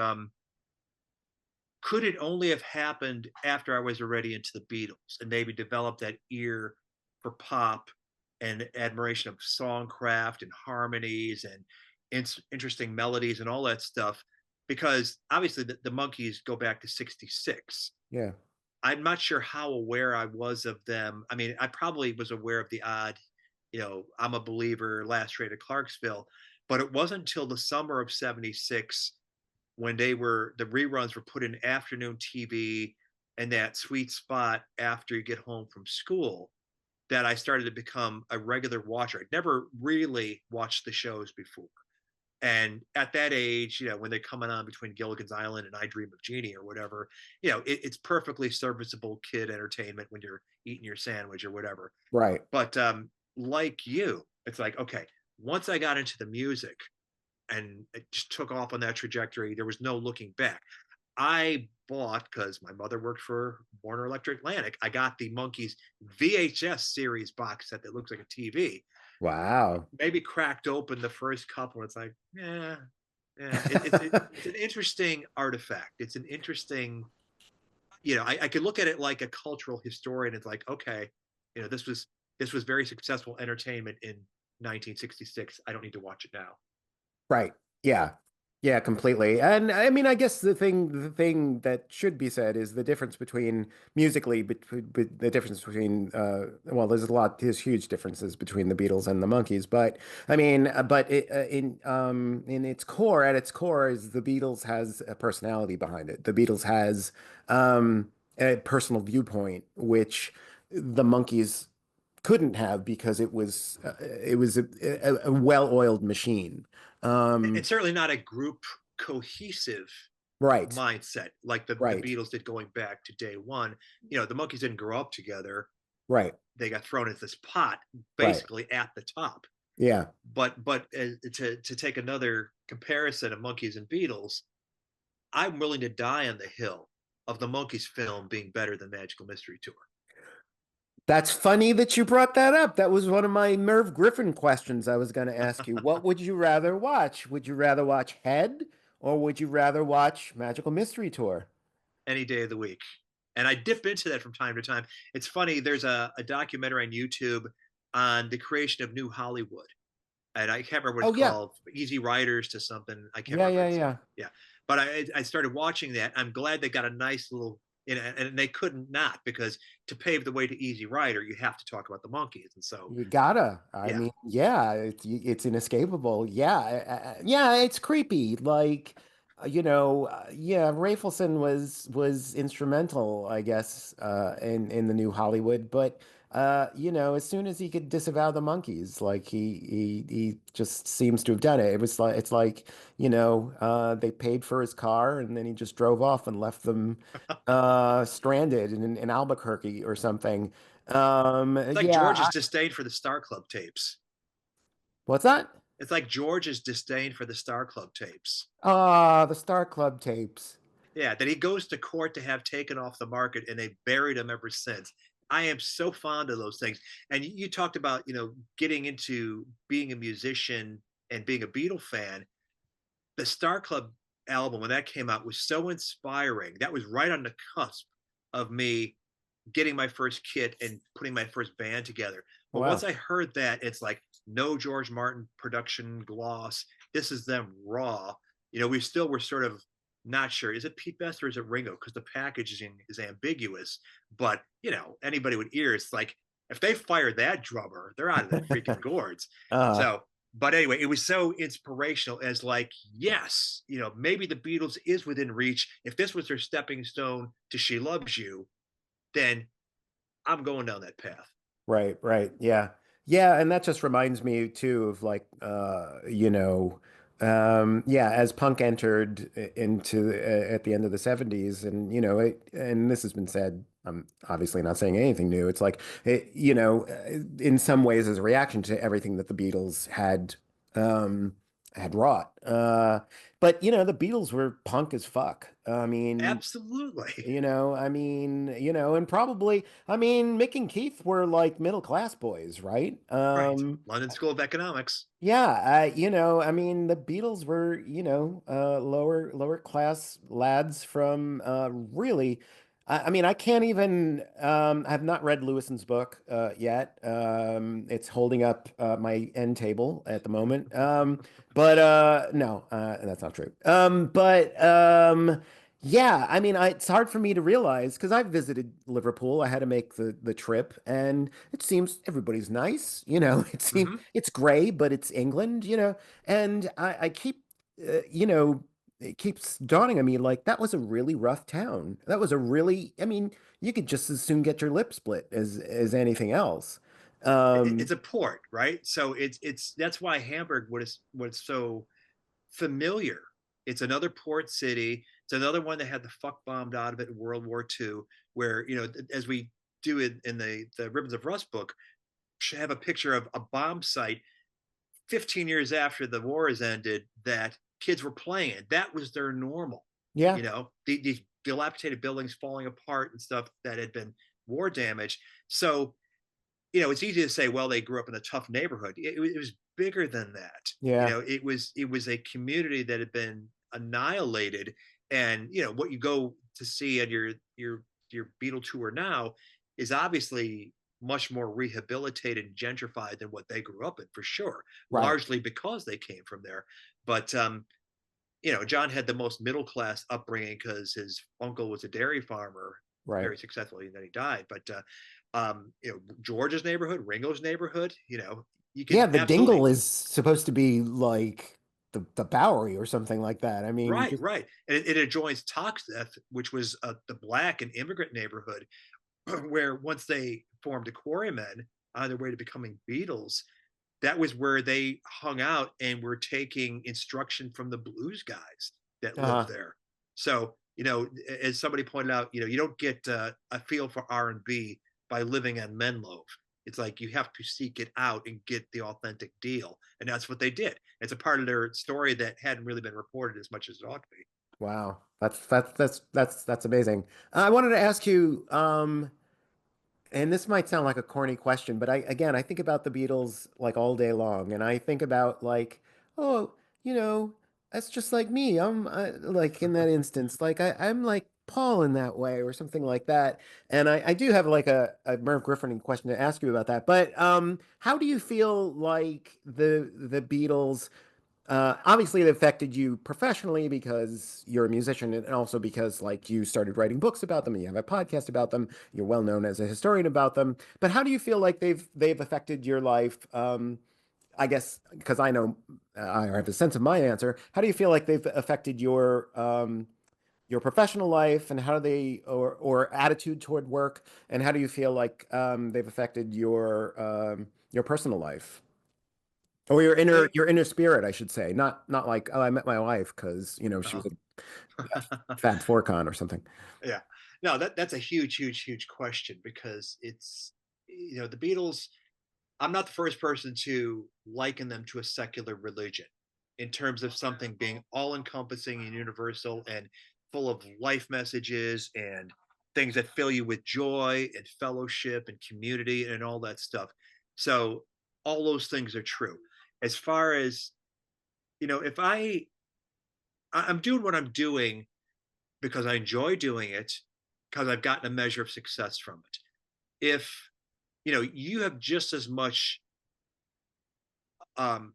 could it only have happened after I was already into the Beatles and maybe developed that ear for pop and admiration of songcraft and harmonies and interesting melodies and all that stuff? Because obviously the Monkees go back to 66. Yeah. I'm not sure how aware I was of them. I mean, I probably was aware of the odd, I'm a believer, Last Train to Clarksville, but it wasn't until the summer of 76 when the reruns were put in afternoon TV and that sweet spot after you get home from school that I started to become a regular watcher. I'd never really watched the shows before. And at that age, when they're coming on between Gilligan's Island and I Dream of Jeannie or whatever, it's perfectly serviceable kid entertainment when you're eating your sandwich or whatever. Right. But like you, it's like, okay, once I got into the music, and it just took off on that trajectory. There was no looking back. I bought, because my mother worked for Warner Electric Atlantic, I got the Monkees VHS series box set that looks like a TV. Wow. maybe cracked open the first couple. It's like, yeah, yeah. It's an interesting artifact. It's an interesting, I could look at it like a cultural historian. It's like, okay, this was very successful entertainment in 1966. I don't need to watch it now. Right. Yeah. Yeah, completely. And I mean, I guess the thing that should be said is the difference between musically, the difference between, well, there's huge differences between the Beatles and the Monkees, but I mean, but in at its core, is the Beatles has a personality behind it. The Beatles has a personal viewpoint, which the Monkees couldn't have because it was a well-oiled machine. And Um, certainly not a group cohesive right, mindset like the right, Beatles did going back to day one. The Monkeys didn't grow up together. right, They got thrown into this pot right. basically at the top. Yeah, But to take another comparison of Monkeys and Beatles, I'm willing to die on the hill of the Monkeys film being better than Magical Mystery Tour. that's funny that you brought that up. That was one of my Merv Griffin questions I was going to ask you. What would you rather watch? Would you rather watch Head or would you rather watch Magical Mystery Tour? Any day of the week. And I dip into that from time to time. It's funny, there's a documentary on YouTube on the creation of New Hollywood. And I can't remember what it's Oh yeah, called, Easy Riders to something. I can't yeah, remember. yeah, It's, yeah. yeah. But I started watching that. I'm glad they got a nice little, and they couldn't not, because to pave the way to Easy Rider, you have to talk about the Monkeys. And so, You gotta. I yeah, mean, yeah, it's inescapable. Yeah, yeah, it's creepy. Like, yeah, Rafelson was instrumental, I guess, in the new Hollywood. But as soon as he could disavow the monkeys, like he just seems to have done it. It's like, they paid for his car and then he just drove off and left them stranded in Albuquerque or something. it's like Yeah, George's disdain for the Star Club tapes. what's that? It's like George's disdain for the Star Club tapes. Ah, the Star Club tapes. Yeah, that he goes to court to have taken off the market, and they buried him ever since. I am so fond of those things. And you talked about, getting into being a musician and being a Beatle fan. The Star Club album, when that came out, was so inspiring. That was right on the cusp of me getting my first kit and putting my first band together. But once Wow. I heard that, it's like no George Martin production gloss. This is them raw. We still were sort of not sure. Is it Pete Best or is it Ringo? Because the packaging is ambiguous. But anybody with ears, like if they fire that drummer, they're out of their freaking gourds. Uh, So, but anyway, it was so inspirational as like, yes, maybe the Beatles is within reach. If this was their stepping stone to She Loves You, then I'm going down that path. right, right. Yeah. Yeah, and that just reminds me too of like yeah, as punk entered into at the end of the 70s and and this has been said, I'm obviously not saying anything new. It's like in some ways as a reaction to everything that the Beatles had wrought. But the Beatles were punk as fuck. I mean, Absolutely. and probably, I mean, Mick and Keith were like middle class boys, right? Right. London School of Economics. Yeah, I mean, the Beatles were, lower class lads from really. I mean, I can't even. I have not read Lewison's book yet. It's holding up my end table at the moment. But no, that's not true. But yeah, I mean, it's hard for me to realize because I've visited Liverpool. I had to make the trip, and it seems everybody's nice. It seems Mm-hmm. it's gray, but it's England. And I keep, it keeps dawning on me like that was a really rough town. That was a really, I mean, you could just as soon get your lip split as anything else. It's Um, a port, right? So it's that's why Hamburg was so familiar. It's another port city. It's another one that had the fuck bombed out of it in World War II, where as we do it in the Ribbons of Rust book, have a picture of a bomb site 15 years after the war has ended that kids were playing. That was their normal. yeah, These dilapidated buildings falling apart and stuff that had been war damage. So it's easy to say, well, they grew up in a tough neighborhood. It was bigger than that. Yeah. It was a community that had been annihilated, and what you go to see at your Beatle tour now is obviously much more rehabilitated and gentrified than what they grew up in, for sure. Right. Largely because they came from there, but John had the most middle class upbringing because his uncle was a dairy farmer, Right. very successfully, and then he died. But George's neighborhood, Ringo's neighborhood, you Yeah, can the dingle absolutely. is supposed to be like the Bowery or something like that. I mean, you Right, just right, and it adjoins Toxteth, which was the black and immigrant neighborhood, where once they formed the Quarrymen on their way to becoming Beatles, that was where they hung out and were taking instruction from the blues guys that lived uh there. So, as somebody pointed out, you don't get a feel for R&B by living on Menlo. It's like you have to seek it out and get the authentic deal, and that's what they did. It's a part of their story that hadn't really been reported as much as it ought to be. wow. That's amazing. I wanted to ask you, and this might sound like a corny question, but I think about the Beatles like all day long, and I think about like, oh, you know, that's just like me. Like in that instance, like I'm like Paul in that way, or something like that. And I do have like a Merv Griffin question to ask you about that. But how do you feel like the Beatles? Obviously, it affected you professionally because you're a musician, and also because like you started writing books about them, and you have a podcast about them. You're well known as a historian about them. But how do you feel like they've affected your life? I guess because I know I have a sense of my answer. How do you feel like they've affected your professional life, and how do they or attitude toward work, and how do you feel like they've affected your personal life? Or They, your inner spirit, I should say. Not like, oh, I met my wife because, she uh was a Fab Four con or something. yeah, no, that's a huge, huge, huge question because it's the Beatles. I'm not the first person to liken them to a secular religion in terms of something being all encompassing and universal and full of life messages and things that fill you with joy and fellowship and community and all that stuff. So all those things are true. As far as, if I'm doing what I'm doing because I enjoy doing it, because I've gotten a measure of success from it. If, you have just as much um,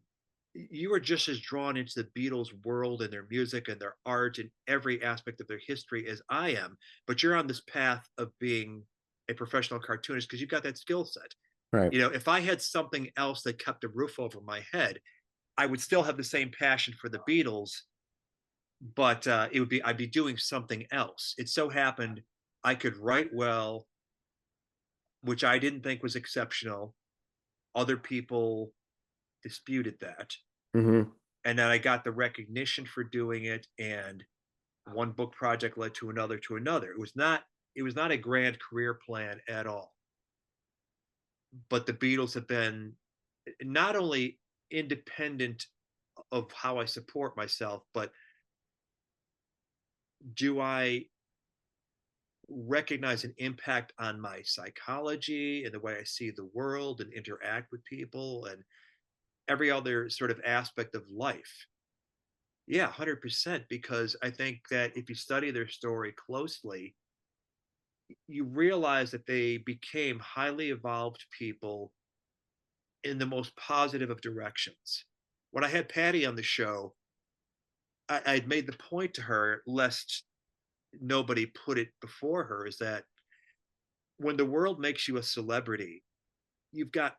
you are just as drawn into the Beatles world and their music and their art and every aspect of their history as I am, but you're on this path of being a professional cartoonist because you've got that skill set. Right. If I had something else that kept a roof over my head, I would still have the same passion for the Beatles, but I'd be doing something else. It so happened I could write well, which I didn't think was exceptional. Other people disputed that, Hmm. and then I got the recognition for doing it, and one book project led to another to another. It was not a grand career plan at all. But the Beatles have been not only independent of how I support myself, but do I recognize an impact on my psychology and the way I see the world and interact with people and every other sort of aspect of life. Yeah, 100%. Because I think that if you study their story closely, you realize that they became highly evolved people in the most positive of directions. When I had Patty on the show, I'd made the point to her, lest nobody put it before her, is that when the world makes you a celebrity, you've got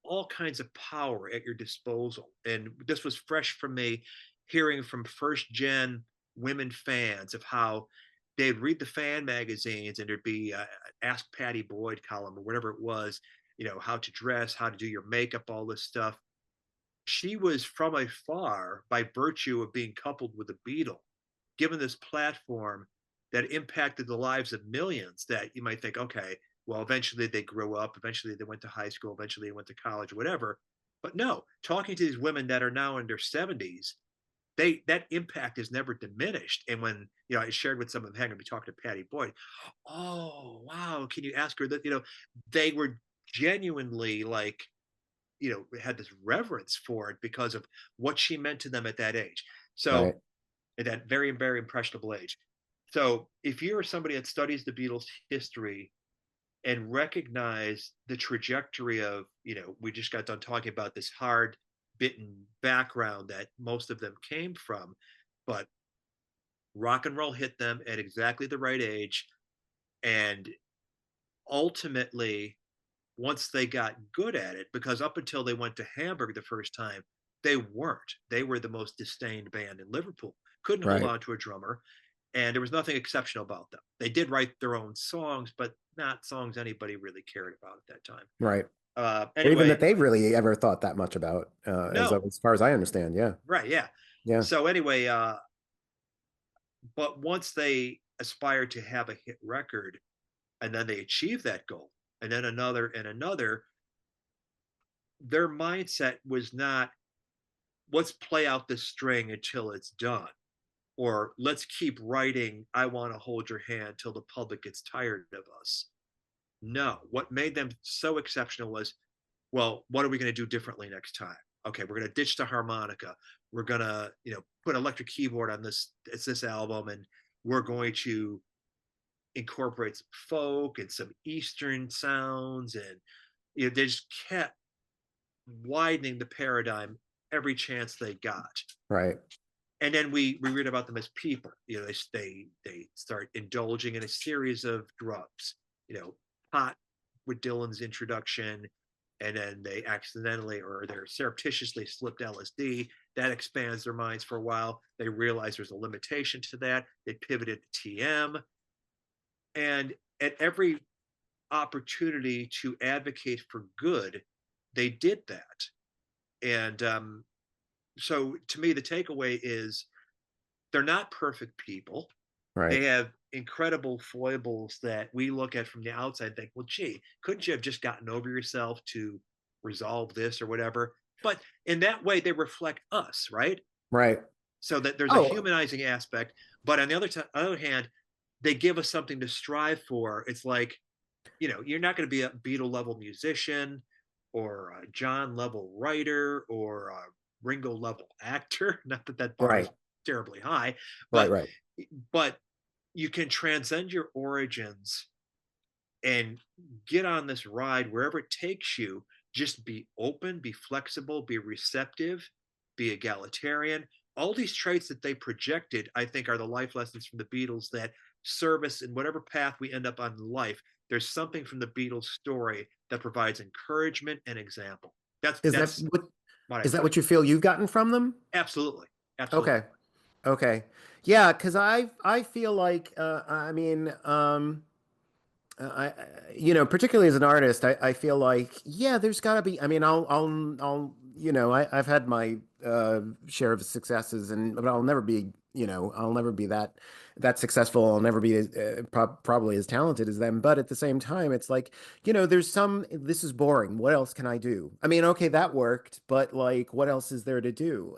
all kinds of power at your disposal. And this was fresh for me, hearing from first gen women fans of how they'd read the fan magazines and there'd be a Ask Patty Boyd column or whatever it was, how to dress, how to do your makeup, all this stuff. She was from afar, by virtue of being coupled with a Beatle, given this platform that impacted the lives of millions. That you might think, okay, well, eventually they grew up, eventually they went to high school, eventually they went to college, whatever. But no, talking to these women that are now in their 70s, that impact is never diminished. And when I shared with some of them, hey, I'm gonna be talking to Patty Boyd. Oh wow, can you ask her that? They were genuinely like, had this reverence for it because of what she meant to them at that age. So Right. at that very, very impressionable age. So if you're somebody that studies the Beatles history and recognize the trajectory of, we just got done talking about this hard bitten background that most of them came from, but rock and roll hit them at exactly the right age. And ultimately, once they got good at it, because up until they went to Hamburg the first time, they weren't. They were the most disdained band in Liverpool. Couldn't hold Right. on to a drummer, and there was nothing exceptional about them. They did write their own songs, but not songs anybody really cared about at that time. Right. Or even that Anyway, they really ever thought that much about, no, as far as I understand. Yeah. right, yeah. Yeah. So anyway, but once they aspired to have a hit record, and then they achieved that goal, and then another and another, their mindset was not, let's play out this string until it's done, or let's keep writing I want to hold your hand till the public gets tired of us. No, what made them so exceptional was, well, what are we going to do differently next time? Okay, we're going to ditch the harmonica. We're going to, put electric keyboard on this album, and we're going to incorporate some folk and some Eastern sounds, and they just kept widening the paradigm every chance they got. Right. And then we read about them as people. They start indulging in a series of drugs. Pot with Dylan's introduction, and then they accidentally or they're surreptitiously slipped LSD. That expands their minds for a while. They realize there's a limitation to that. They pivoted to TM, and at every opportunity to advocate for good, they did that. And so to me, the takeaway is they're not perfect people. Right. They have incredible foibles that we look at from the outside and think, well, gee, couldn't you have just gotten over yourself to resolve this or whatever? But in that way, they reflect us, right? Right. So that there's a Oh, humanizing aspect. But on the other hand, they give us something to strive for. It's like, you're not going to be a Beatle level musician or a John level writer or a Ringo level actor. Not that that bar is right. terribly high, Right. but Right. but you can transcend your origins and get on this ride wherever it takes you. Just be open, be flexible, be receptive, be egalitarian. All these traits that they projected, I think, are the life lessons from the Beatles that serve us in whatever path we end up on in life. There's something from the Beatles story that provides encouragement and example. That's Is that that's what what I is that find. what you feel you've gotten from them? Absolutely, absolutely. Okay. Okay. Yeah, because I feel like I mean particularly as an artist, I feel like, yeah, there's got to be. I mean, I've had my share of successes, but I'll never be, I'll never be that successful. I'll never be probably as talented as them. But at the same time, it's like, this is boring. What else can I do? I mean, okay, that worked, but like, what else is there to do?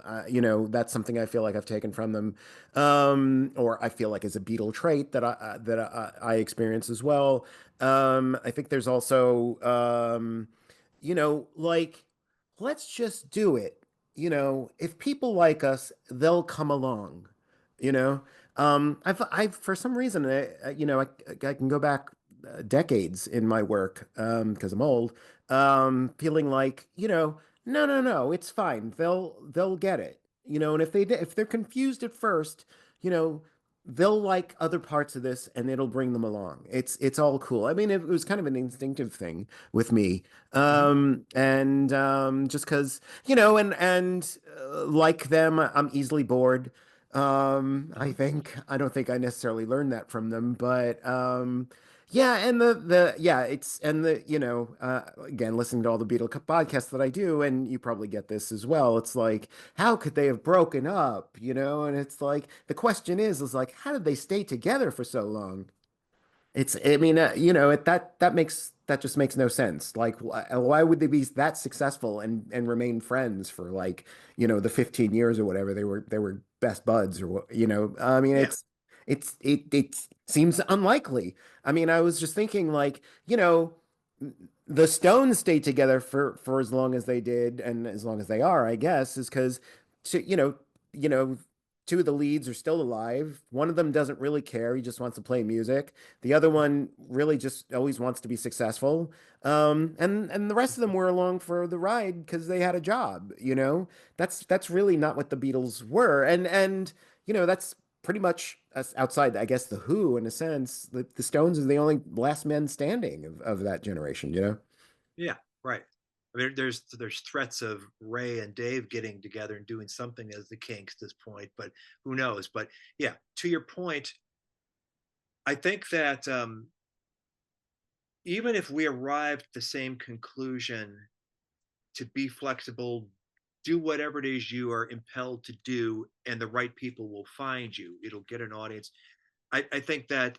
That's something I feel like I've taken from them, or I feel like is a Beatle trait that I experience as well. I think there's also, like, let's just do it. If people like us, they'll come along. You know, I've for some reason, I can go back decades in my work, because I'm old, feeling like, no, no, no, it's fine. They'll get it. And if they're confused at first, you know, they'll like other parts of this and it'll bring them along. It's all cool. I mean, it was kind of an instinctive thing with me. Mhm. And just because, like them, I'm easily bored. I don't think I necessarily learned that from them, but yeah, and the yeah, it's and the again, listening to all the Beatle podcasts that I do, and you probably get this as well. It's like, how could they have broken up? And it's like the question is like, how did they stay together for so long? I mean, that just makes no sense. Like, why would they be that successful and remain friends for like, the 15 years or whatever they were best buds or what, I mean, Yeah. it seems unlikely. I mean, I was just thinking like, the Stones stayed together for as long as they did, and as long as they are, I guess, is because you know, two of the leads are still alive. One of them doesn't really care; he just wants to play music. The other one really just always wants to be successful. And the rest of them were along for the ride because they had a job. That's really not what the Beatles were, and that's pretty much outside, I guess, the Who in a sense. The Stones are the only last men standing of that generation. Yeah, right. I mean, there's threats of Ray and Dave getting together and doing something as the Kinks at this point, but who knows? But yeah, to your point, I think that even if we arrived at the same conclusion to be flexible, do whatever it is you are impelled to do, and the right people will find you. It'll get an audience. I think that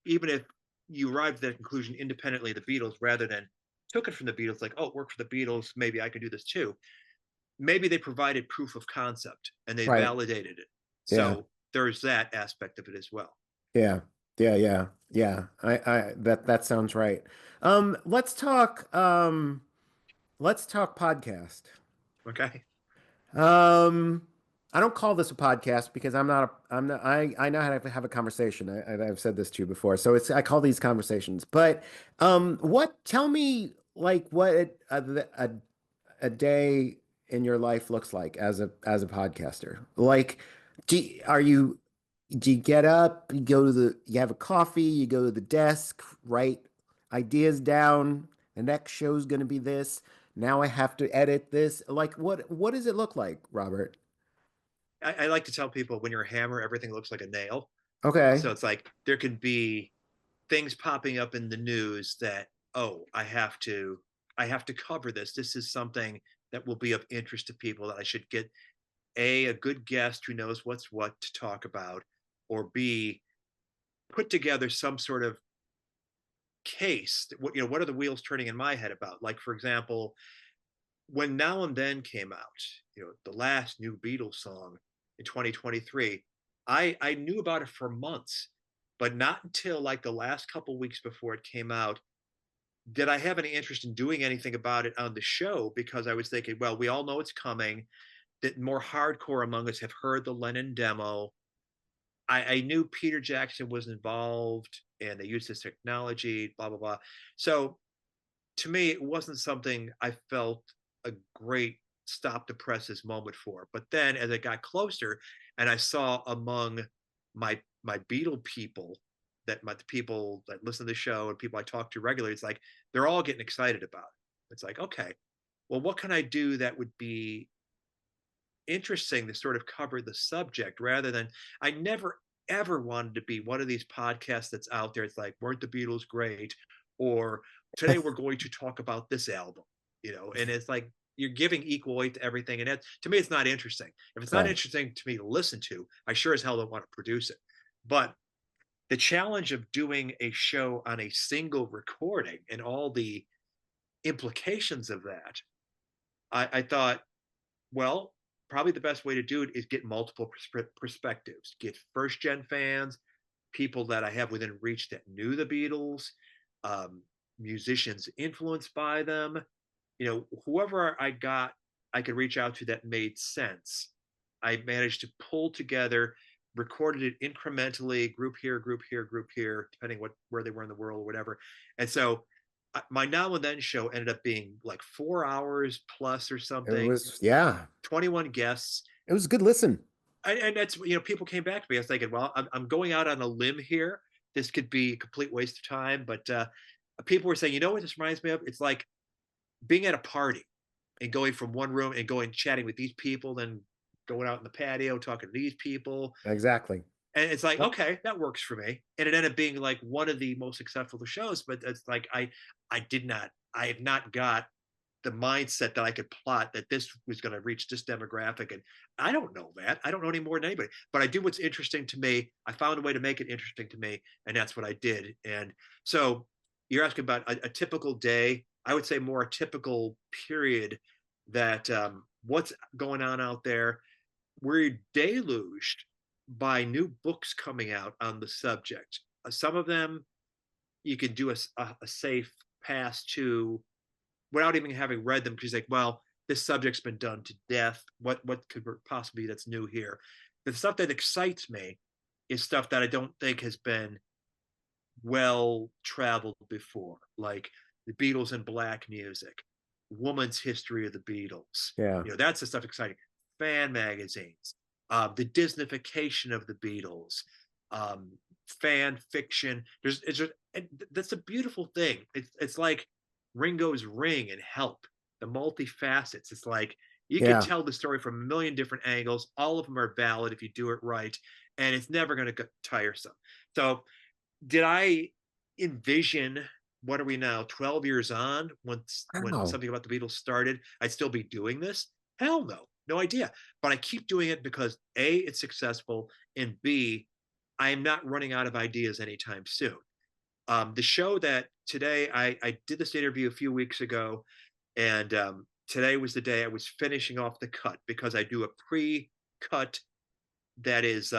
even if you arrived at that conclusion independently of the Beatles rather than took it from the Beatles, like, oh, it worked for the Beatles, maybe I could do this too. Maybe they provided proof of concept and they Right. validated it. Yeah. So there's that aspect of it as well. Yeah. Yeah. Yeah. Yeah. That sounds right. Let's talk podcast. Okay. Um, I don't call this a podcast because I know how to have a conversation. I've said this to you before. So I call these conversations. But tell me like what a day in your life looks like as a podcaster. Like, are you do you get up, you have a coffee, you go to the desk, write ideas down, the next show's gonna be this. Now I have to edit this. Like what does it look like, Robert? I like to tell people when you're a hammer, everything looks like a nail. Okay. So it's like there can be things popping up in the news that, oh, I have to cover this. This is something that will be of interest to people that I should get a good guest who knows what's what to talk about, or B, put together some sort of case. What are the wheels turning in my head about? Like, for example, when Now and Then came out, the last new Beatles song in 2023, I knew about it for months, but not until like the last couple weeks before it came out did I have any interest in doing anything about it on the show, because I was thinking, well, we all know it's coming. That more hardcore among us have heard the Lennon demo. I knew Peter Jackson was involved and they used this technology, blah, blah, blah. So to me, it wasn't something I felt a great stop the presses moment for. But then as it got closer and I saw among my Beatle people the people that listen to the show and people I talk to regularly, it's like they're all getting excited about it. It's like, okay, well, what can I do that would be interesting to sort of cover the subject rather than I never ever wanted to be one of these podcasts that's out there. It's like, weren't the Beatles great? Or today we're going to talk about this album, and it's like you're giving equal weight to everything. And to me, it's not interesting. If it's not Right. interesting to me to listen to, I sure as hell don't want to produce it. But the challenge of doing a show on a single recording and all the implications of that, I thought, well, probably the best way to do it is get multiple perspectives, get first gen fans, people that I have within reach that knew the Beatles, um, musicians influenced by them, whoever I got, I could reach out to that made sense. I managed to pull together, recorded it incrementally, group here, group here, group here, depending where they were in the world or whatever. And so my Now and Then show ended up being like 4 hours plus or It something, was, yeah. 21 guests. It was a good listen. And that's, people came back to me. I was thinking, well, I'm going out on a limb here. This could be a complete waste of time. But people were saying, you know what this reminds me of? It's like being at a party and going from one room and going chatting with these people, then going out in the patio, talking to these people. Exactly. And it's like, Yep. okay, that works for me. And it ended up being like one of the most successful shows. But it's like, I have not got the mindset that I could plot that this was going to reach this demographic. And I don't know that. I don't know any more than anybody, but I do what's interesting to me. I found a way to make it interesting to me, and that's what I did. And so you're asking about a typical day. I would say more a typical period that what's going on out there. We're deluged by new books coming out on the subject. Some of them you can do a safe pass to without even having read them because like, well, this subject's been done to death. What could possibly be that's new here? The stuff that excites me is stuff that I don't think has been well traveled before, like the Beatles and black music, woman's history of the Beatles. Yeah. That's the stuff exciting. Fan magazines, the Disneyfication of the Beatles, um, fan fiction. It's just, that's a beautiful thing. It's like Ringo's Ring and Help, the multifacets. It's like you could Yeah. tell the story from a million different angles. All of them are valid if you do it right, and it's never going to get tiresome. So did I envision what are we now 12 years on when Wow. something about the Beatles started I'd still be doing this? Hell no, no idea. But I keep doing it because A, it's successful, and B, I am not running out of ideas anytime soon. The show that today I did this interview a few weeks ago, and today was the day I was finishing off the cut because I do a pre-cut that is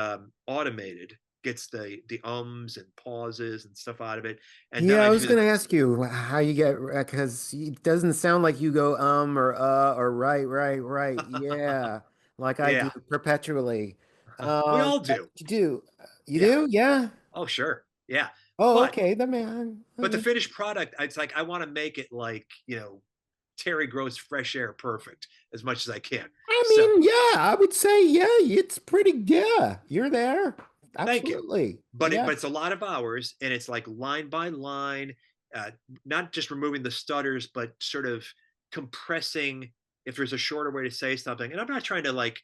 automated, gets the ums and pauses and stuff out of it, and then Yeah, I I was do gonna the ask you how you get because it doesn't sound like you go or right, right, right. Yeah, like I do yeah. perpetually. We all That's do. what you do. You Yeah. do? Yeah. Oh sure. Yeah. Oh, But okay. The man. but the Okay. finished product, it's like I want to make it like Terry Gross fresh air perfect as much as I can. I So mean, yeah, I would say, yeah, it's pretty. Yeah, you're there. thank you. Absolutely. But Yeah. it's a lot of hours, and it's like line by line, uh, not just removing the stutters, but sort of compressing if there's a shorter way to say something. And I'm not trying to like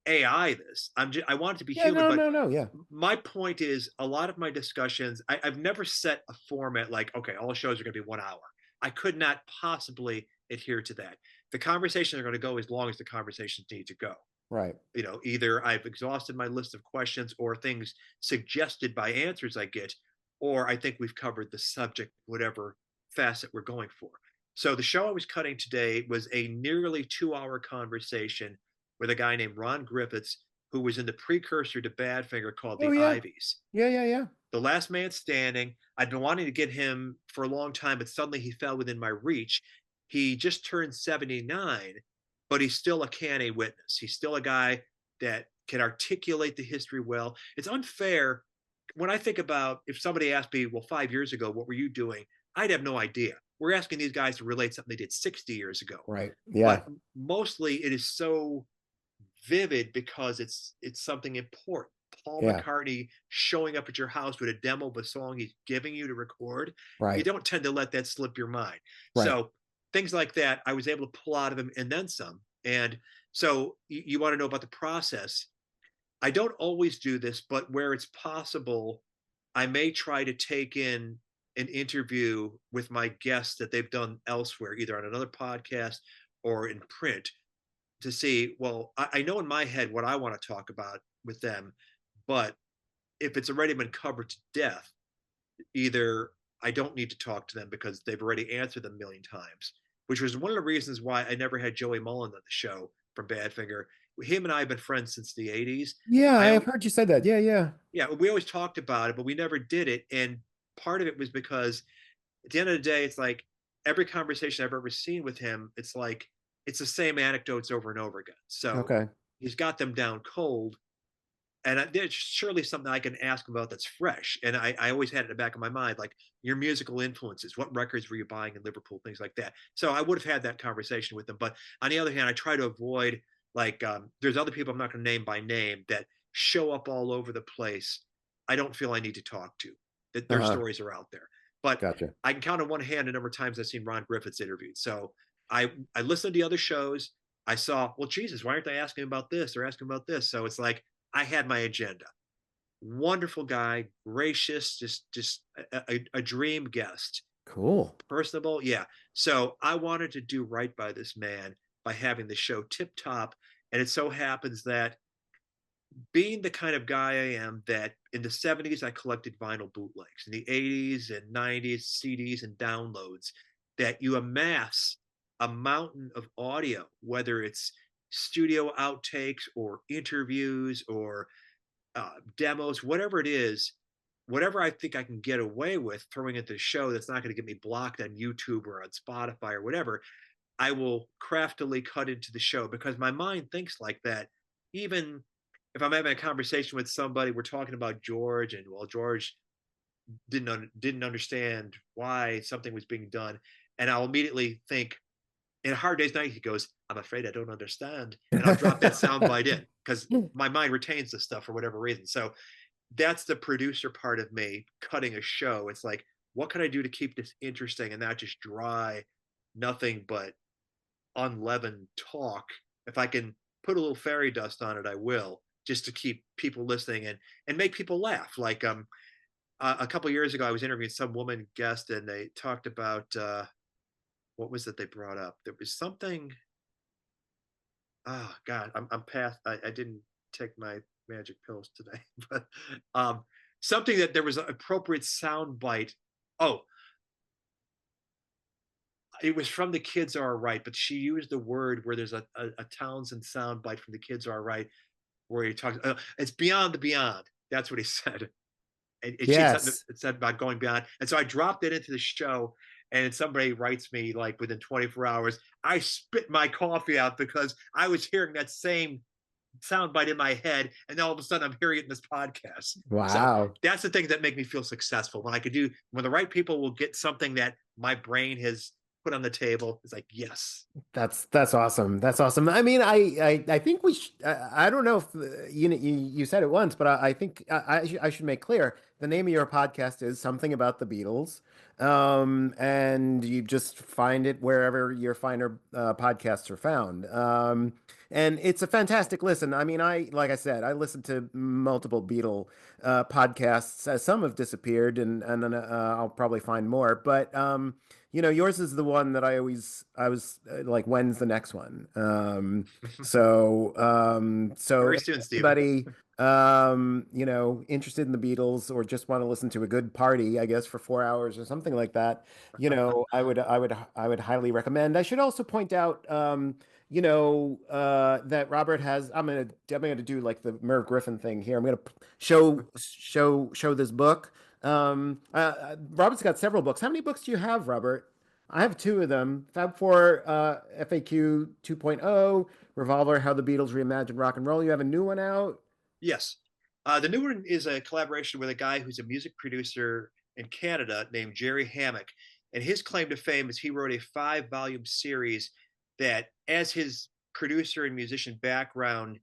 AI this. I want it to be Yeah. human, No. but No. No. Yeah. my point is a lot of my discussions, I've never set a format like, okay, all shows are going to be 1 hour. I could not possibly adhere to that. The conversations are going to go as long as the conversations need to go. Right. Either I've exhausted my list of questions or things suggested by answers I get, or I think we've covered the subject, whatever facet we're going for. So the show I was cutting today was a nearly 2 hour conversation with a guy named Ron Griffiths, who was in the precursor to Badfinger called Oh the yeah. Ivies. Yeah. Yeah. Yeah. The last man standing. I'd been wanting to get him for a long time, but suddenly he fell within my reach. He just turned 79, but he's still a canny witness. He's still a guy that can articulate the history well. It's unfair when I think about if somebody asked me, well, 5 years ago, what were you doing? I'd have no idea. We're asking these guys to relate something they did 60 years ago. Right. But Yeah. mostly it is so vivid because it's something important. Paul Yeah. McCartney showing up at your house with a demo of a song he's giving you to record. You Right. don't tend to let that slip your mind. Right. So things like that, I was able to pull out of him and then some. And so you want to know about the process. I don't always do this, but where it's possible, I may try to take in an interview with my guests that they've done elsewhere, either on another podcast or in print, to see, well, I know in my head what I want to talk about with them, but if it's already been covered to death, either I don't need to talk to them because they've already answered them a million times, which was one of the reasons why I never had Joey Mullen on the show from Badfinger. Him and I have been friends since the 80s. Yeah. I I have heard you say that. Yeah. Yeah. Yeah, we always talked about it, but we never did it. And part of it was because at the end of the day, it's like every conversation I've ever seen with him, it's like it's the same anecdotes over and over again. So Okay. he's got them down cold. And there's surely something I can ask him about that's fresh. And I always had it in the back of my mind, like your musical influences, what records were you buying in Liverpool, things like that. So I would have had that conversation with them. But on the other hand, I try to avoid like there's other people I'm not going to name by name that show up all over the place. I don't feel I need to talk to. That their Uh-huh. stories are out there. But Gotcha. I can count on one hand the number of times I've seen Ron Griffiths interviewed. So I listened to the other shows. I saw, well, Jesus, why aren't they asking about this or asking about this? So it's like I had my agenda. Wonderful guy, gracious, just a dream guest, Cool. personable. Yeah. So I wanted to do right by this man by having the show tip top. And it so happens that being the kind of guy I am, that in the 70s I collected vinyl bootlegs, in the 80s and 90s CDs and downloads, that you amass a mountain of audio, whether it's studio outtakes or interviews or demos, whatever it is, whatever I think I can get away with throwing into the show that's not going to get me blocked on YouTube or on Spotify or whatever, I will craftily cut into the show because my mind thinks like that. Even if I'm having a conversation with somebody, we're talking about George, and well, George didn't understand why something was being done, and I'll immediately think, in a hard day's night, he goes, "I'm afraid I don't understand," and I'll drop that sound bite in because my mind retains this stuff for whatever reason. So that's the producer part of me cutting a show. It's like, what can I do to keep this interesting and not just dry, nothing but unleavened talk? If I can put a little fairy dust on it, I will, just to keep people listening and make people laugh. Like a couple years ago, I was interviewing some woman guest, and they talked about what was it they brought up? There was something. Oh God, I'm past. I didn't take my magic pills today, but um, something that there was an appropriate sound bite. Oh, it was from The Kids Are Right, but she used the word where there's a Townsend sound bite from The Kids Are Right, where he talks. It's beyond the beyond. That's what he said. And she had something Yes. that said about going beyond. And so I dropped it into the show, and somebody writes me like within 24 hours, I spit my coffee out because I was hearing that same soundbite in my head, and all of a sudden I'm hearing it in this podcast. So Wow. that's the things that make me feel successful when I could do when the right people will get something that my brain has put on the table. It's like, yes. That's awesome. That's awesome. I mean, I think we sh I don't know if you said it once, but I think I should make clear the name of your podcast is Something About the Beatles. And you just find it wherever your finer podcasts are found. And it's a fantastic listen. I mean, like I said, I listen to multiple Beatle podcasts. Some have disappeared, and I'll probably find more. But yours is the one that I was like, when's the next one? So Very soon, Stephen. anybody interested in the Beatles or just want to listen to a good party, I guess, for 4 hours or something like that, I would highly recommend. I should also point out, that Robert has, I'm gonna do like the Merv Griffin thing here. I'm gonna show this book. Robert's got several books. How many books do you have, Robert? I have two of them. Fab Four, FAQ 2.0, Revolver, How the Beatles Reimagined Rock and Roll. You have a new one out? Yes. The new one is a collaboration with a guy who's a music producer in Canada named Jerry Hammock. And his claim to fame is he wrote a 5-volume series that, as his producer and musician background,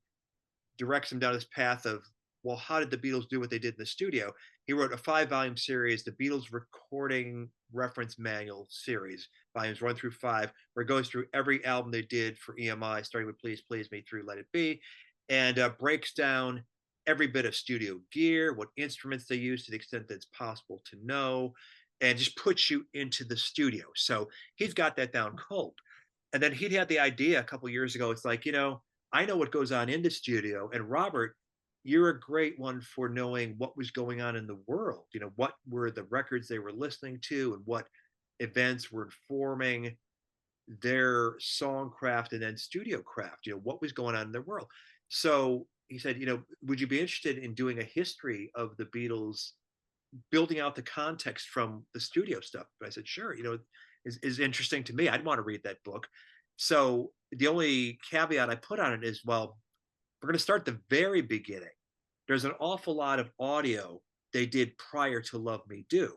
directs him down this path of, well, how did the Beatles do what they did in the studio? He wrote a 5-volume series, the Beatles Recording Reference Manual series, volumes 1 through 5, where it goes through every album they did for EMI, starting with Please Please Me through Let It Be, and breaks down every bit of studio gear, what instruments they use to the extent that it's possible to know, and just puts you into the studio. So he's got that down cold. And then he'd had the idea a couple years ago. It's like, I know what goes on in the studio. And Robert, you're a great one for knowing what was going on in the world. What were the records they were listening to and what events were informing their songcraft and then studio craft, what was going on in their world. So he said, would you be interested in doing a history of the Beatles, building out the context from the studio stuff? But I said, sure, is interesting to me. I'd want to read that book. So the only caveat I put on it is, well, we're going to start the very beginning. There's an awful lot of audio they did prior to Love Me Do.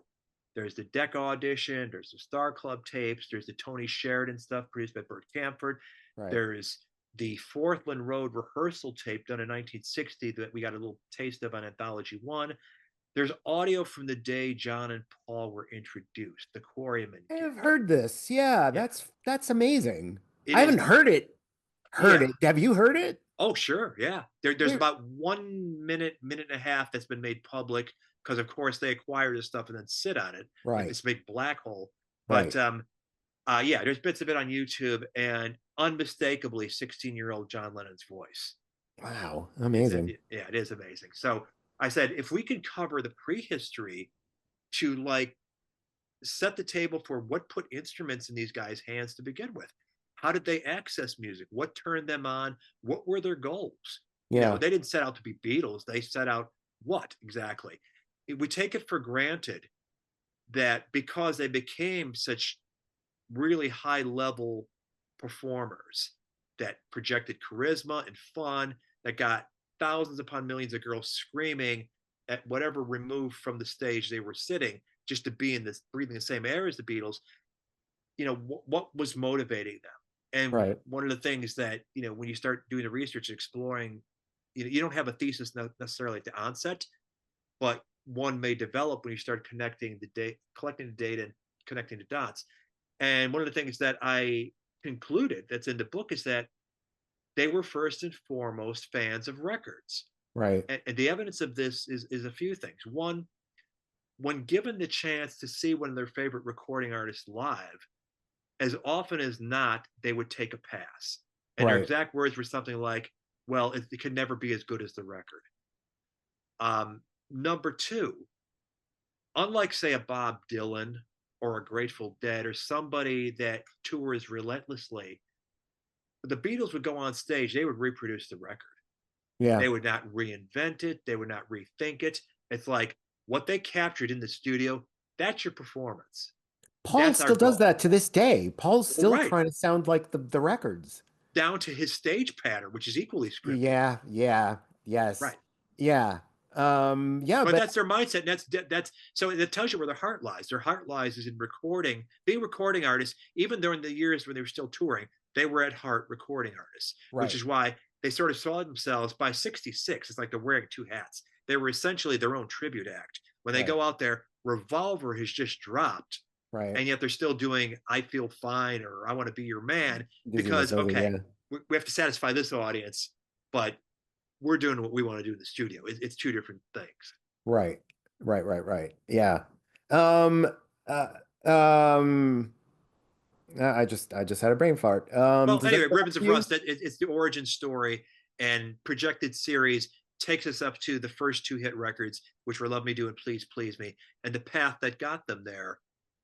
There's the DiECAH audition, there's the Star Club tapes, there's the Tony Sheridan stuff produced by Burt Camford. Right. There's the Forthland Road rehearsal tape done in 1960 that we got a little taste of on Anthology 1. There's audio from the day John and Paul were introduced, the Quarrymen I gig. have heard this. Yeah, Yeah, that's amazing. it I is. haven't heard it. Heard Yeah. it. Have you heard it? Oh, sure. Yeah. There's Where? about 1 minute, minute and a half that's been made public because, of course, they acquire this stuff and then sit on it like Right. this big black hole. But Right. yeah, there's bits of it on YouTube, and unmistakably 16-year-old John Lennon's voice. Wow. It's Amazing. yeah, it is amazing. So I said, if we could cover the prehistory to like set the table for what put instruments in these guys' hands to begin with. How did they access music? What turned them on? What were their goals? Yeah. They didn't set out to be Beatles. They set out what exactly? we take it for granted that because they became such really high level performers that projected charisma and fun, that got thousands upon millions of girls screaming at whatever remove from the stage they were sitting just to be in this breathing the same air as the Beatles. What was motivating them? And Right. one of the things that, when you start doing the research, exploring, you don't have a thesis necessarily at the onset, but one may develop when you start connecting the data, collecting the data, and connecting the dots. And one of the things that I concluded that's in the book is that they were first and foremost fans of records. Right. And the evidence of this is a few things. One, when given the chance to see one of their favorite recording artists live, as often as not, they would take a pass. And their Right. exact words were something like, well, it could never be as good as the record. Number two, unlike, say, a Bob Dylan or a Grateful Dead or somebody that tours relentlessly, the Beatles would go on stage, they would reproduce the record. Yeah. They would not reinvent it, they would not rethink it. It's like what they captured in the studio, that's your performance. Paul That's our still does goal. that to this day. Paul's Well, still right. trying to sound like the records. Down to his stage pattern, which is equally scripted. Yeah, yeah, yes. Right. Yeah. Yeah, But but that's their mindset. And that's so that tells you where their heart lies. Their heart lies is in recording, being recording artists. Even during the years when they were still touring, they were at heart recording artists, which right, is why they sort of saw themselves by 66. It's like they're wearing two hats. They were essentially their own tribute act. When they right, go out there, Revolver has just dropped, right. and yet they're still doing I Feel Fine or I Want to Be Your Man Dizzy because, Missile, okay, yeah. we have to satisfy this audience, but we're doing what we want to do in the studio. It's two different things. Right. Right, right, right. Yeah. Um uh um I just had a brain fart. Well, Does that anyway, stand out Ribbons to of you? Rust, it's the origin story, and projected series takes us up to the first two hit records, which were Love Me Do and Please Please Me, and the path that got them there,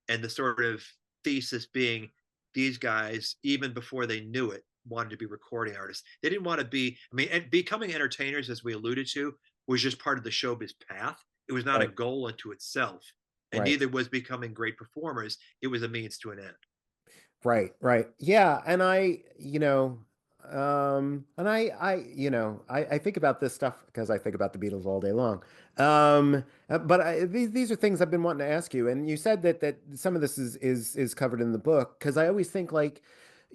and the sort of thesis being these guys, even before they knew it, wanted to be recording artists. They didn't want to be, I mean, and becoming entertainers, as we alluded to, was just part of the showbiz path. It was not a Right, goal unto itself, and right. neither was becoming great performers. It was a means to an end. Right, right. Yeah, and I think about this stuff because I think about the Beatles all day long. But these are things I've been wanting to ask you, and you said that some of this is covered in the book because I always think like,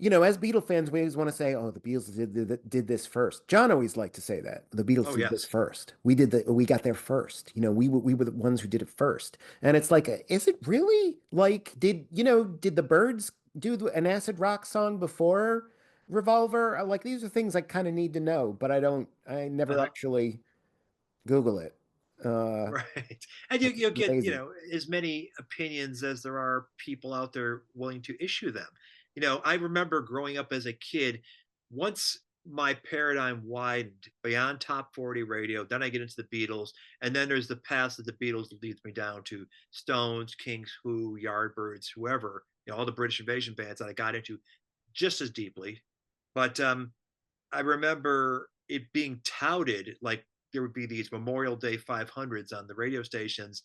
as Beatle fans, we always want to say, oh, the Beatles did this first. John always liked to say that the Beatles Oh, did this yes. first. We got there first. We were the ones who did it first. And it's like, is it really like did the Birds do an acid rock song before Revolver? Like these are things I kind of need to know, but I never Uh-huh. actually Google it. Uh, Right. And I'm you'll get, lazy. as many opinions as there are people out there willing to issue them. I remember growing up as a kid, once my paradigm widened beyond top 40 radio, then I get into the Beatles, and then there's the path that the Beatles leads me down to Stones, Kings, Who, Yardbirds, whoever, all the British invasion bands that I got into just as deeply. But I remember it being touted like there would be these Memorial Day 500s on the radio stations.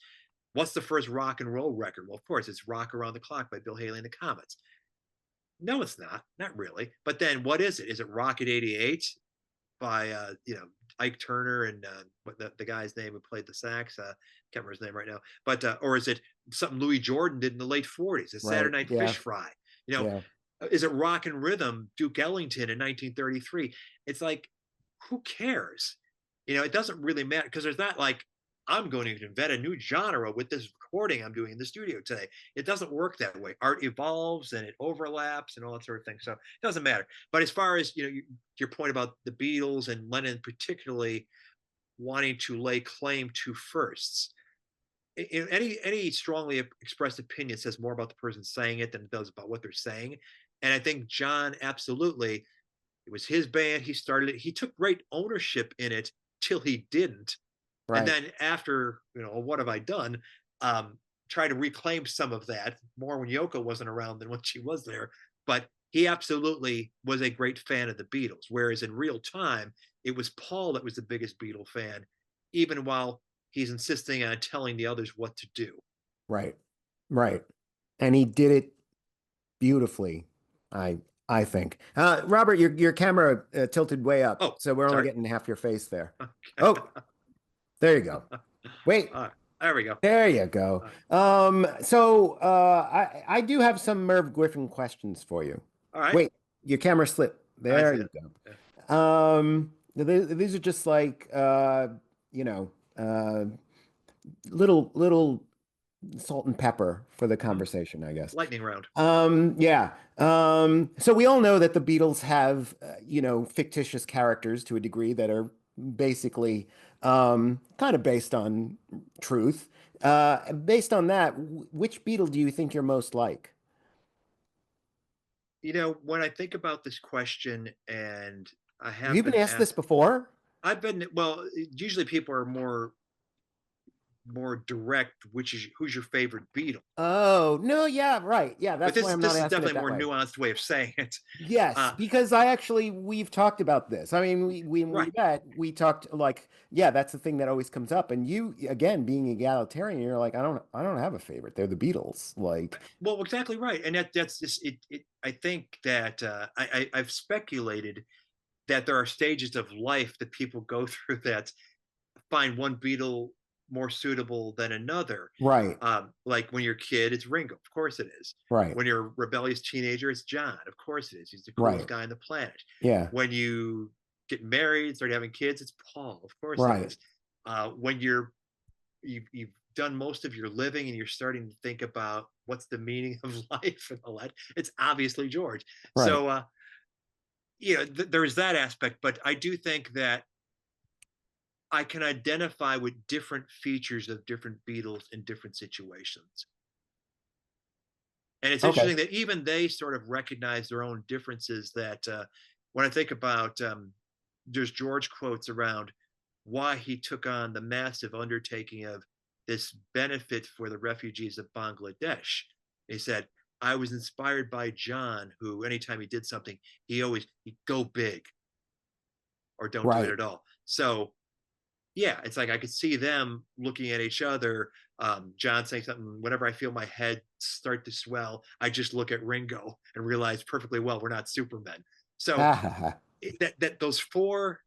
What's the first rock and roll record? Well, of course, it's Rock Around the Clock by Bill Haley and the Comets. No, it's not. Not really. But then what is it? Is it Rocket 88 by, Ike Turner and what the guy's name who played the sax? Can't remember his name right now. But, or is it something Louis Jordan did in the late 40s? It's Right. Saturday Night Yeah. Fish Fry. You know, Yeah. is it Rock and Rhythm, Duke Ellington in 1933? It's like, who cares? It doesn't really matter because there's not like, I'm going to invent a new genre with this recording I'm doing in the studio today. It doesn't work that way. Art evolves and it overlaps and all that sort of thing. So it doesn't matter. But as far as, your point about the Beatles and Lennon particularly wanting to lay claim to firsts, any strongly expressed opinion says more about the person saying it than it does about what they're saying. And I think John absolutely, it was his band. He started it. He took great ownership in it till he didn't. And Right. then after, what have I done? Try to reclaim some of that more when Yoko wasn't around than when she was there. But he absolutely was a great fan of the Beatles. Whereas in real time, it was Paul that was the biggest Beatle fan, even while he's insisting on telling the others what to do. Right. Right. And he did it beautifully, I I think. Robert, your camera tilted way up, Oh, so we're only sorry. getting half your face there. Okay. Oh, there you go. Wait, All right. There we go. there you go. All right. So I do have some Merv Griffin questions for you. All right. Wait, your camera slipped. I There see you that. Yeah. go. These are just like you know, uh, little salt and pepper for the Mhm. conversation, I guess. Lightning round. Yeah. So we all know that the Beatles have, fictitious characters to a degree that are basically kind of based on truth. Based on that, which Beatle do you think you're most like? When I think about this question, and I Have have you been been asked this asked, before? I've been, well, usually people are more direct, which is who's your favorite Beatle. Oh, no, yeah, right. Yeah, But that's why this I'm not this is asking it definitely a that more way. nuanced way of saying it. Yes, Uh, because we've talked about this. I mean, when we right. met, we talked like, yeah, that's the thing that always comes up. And you, again, being egalitarian, you're like, I don't have a favorite. They're the Beatles. Like, Well, exactly right. And that's just it. I think that I've speculated that there are stages of life that people go through that find one Beatle more suitable than another. right, Like when you're a kid, it's Ringo. Of course it is. right, When you're a rebellious teenager, it's John. Of course it is. He's the coolest right. guy on the planet. Yeah, When you get married, start having kids, it's Paul. Of course it right, is. When you've done most of your living and you're starting to think about what's the meaning of life and all that, it's obviously George. right. So there's that aspect, but I do think that I can identify with different features of different Beatles in different situations. And it's Okay, interesting that even they sort of recognize their own differences. That when I think about, there's George quotes around why he took on the massive undertaking of this benefit for the refugees of Bangladesh. He said, I was inspired by John, who anytime he did something, he'd go big or don't do it right, at all. So yeah, it's like I could see them looking at each other. John saying something, whenever I feel my head start to swell, I just look at Ringo and realize perfectly well we're not Supermen. So ha ha ha. that those four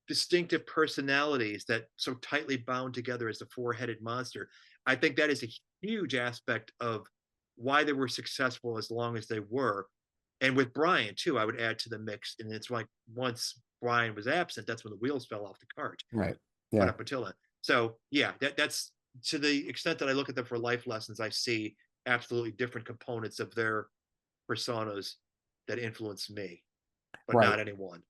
distinctive personalities that so tightly bound together as the four-headed monster, I think that is a huge aspect of why they were successful as long as they were. And with Brian too, I would add to the mix. And it's like once Brian was absent, that's when the wheels fell off the cart. Right. But Yeah, up until then, so yeah, that's to the extent that I look at them for life lessons. I see absolutely different components of their personas that influence me, but not right. anyone.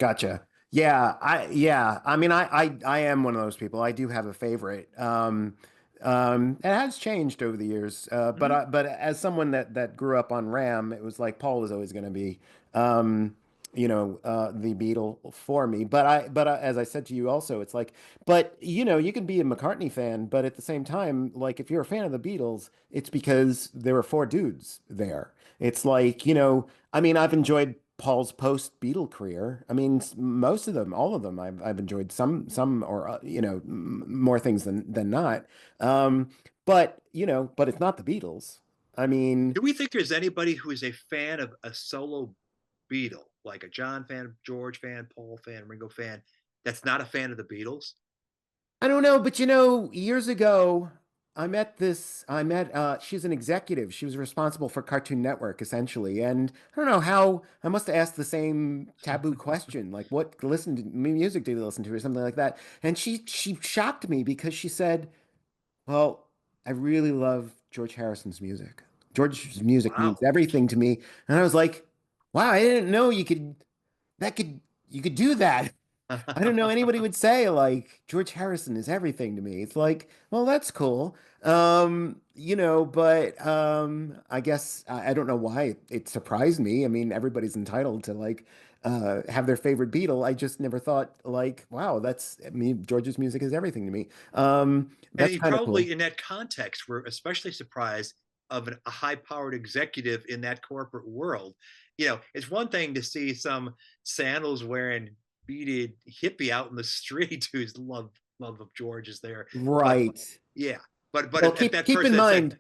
Gotcha. Yeah. I mean, I am one of those people. I do have a favorite. It has changed over the years. Mhm. But as someone that grew up on Ram, it was like Paul was always going to be, um, the Beatle for me. But as I said to you also, it's like, but you can be a McCartney fan, but at the same time, like if you're a fan of the Beatles, it's because there were four dudes there. It's like, I mean, I've enjoyed Paul's post Beatle career. I mean, most of them, all of them, I've enjoyed some or more things than not. Um, but it's not the Beatles. I mean, Do we think there's anybody who is a fan of a solo Beatle, like a John fan, George fan, Paul fan, Ringo fan, that's not a fan of the Beatles? I don't know, but years ago, she's an executive. She was responsible for Cartoon Network, essentially. And I don't know how, I must have asked the same taboo question, like music do you listen to or something like that. And she shocked me because she said, well, I really love George Harrison's music. George's music means Wow. everything to me. And I was like, wow, I didn't know that could, you could do that. I don't know anybody would say like George Harrison is everything to me. It's like, well, that's cool. But I guess I don't know why it surprised me. I mean, everybody's entitled to like have their favorite Beatle. I just never thought like, wow, I mean, George's music is everything to me. And That's you kind of cool. probably, in that context, were especially surprised of a high-powered executive in that corporate world. It's one thing to see some sandals wearing beaded hippie out in the street who's loved love of George is there. But Right. yeah, but Well, if keep that keep in person had said, mind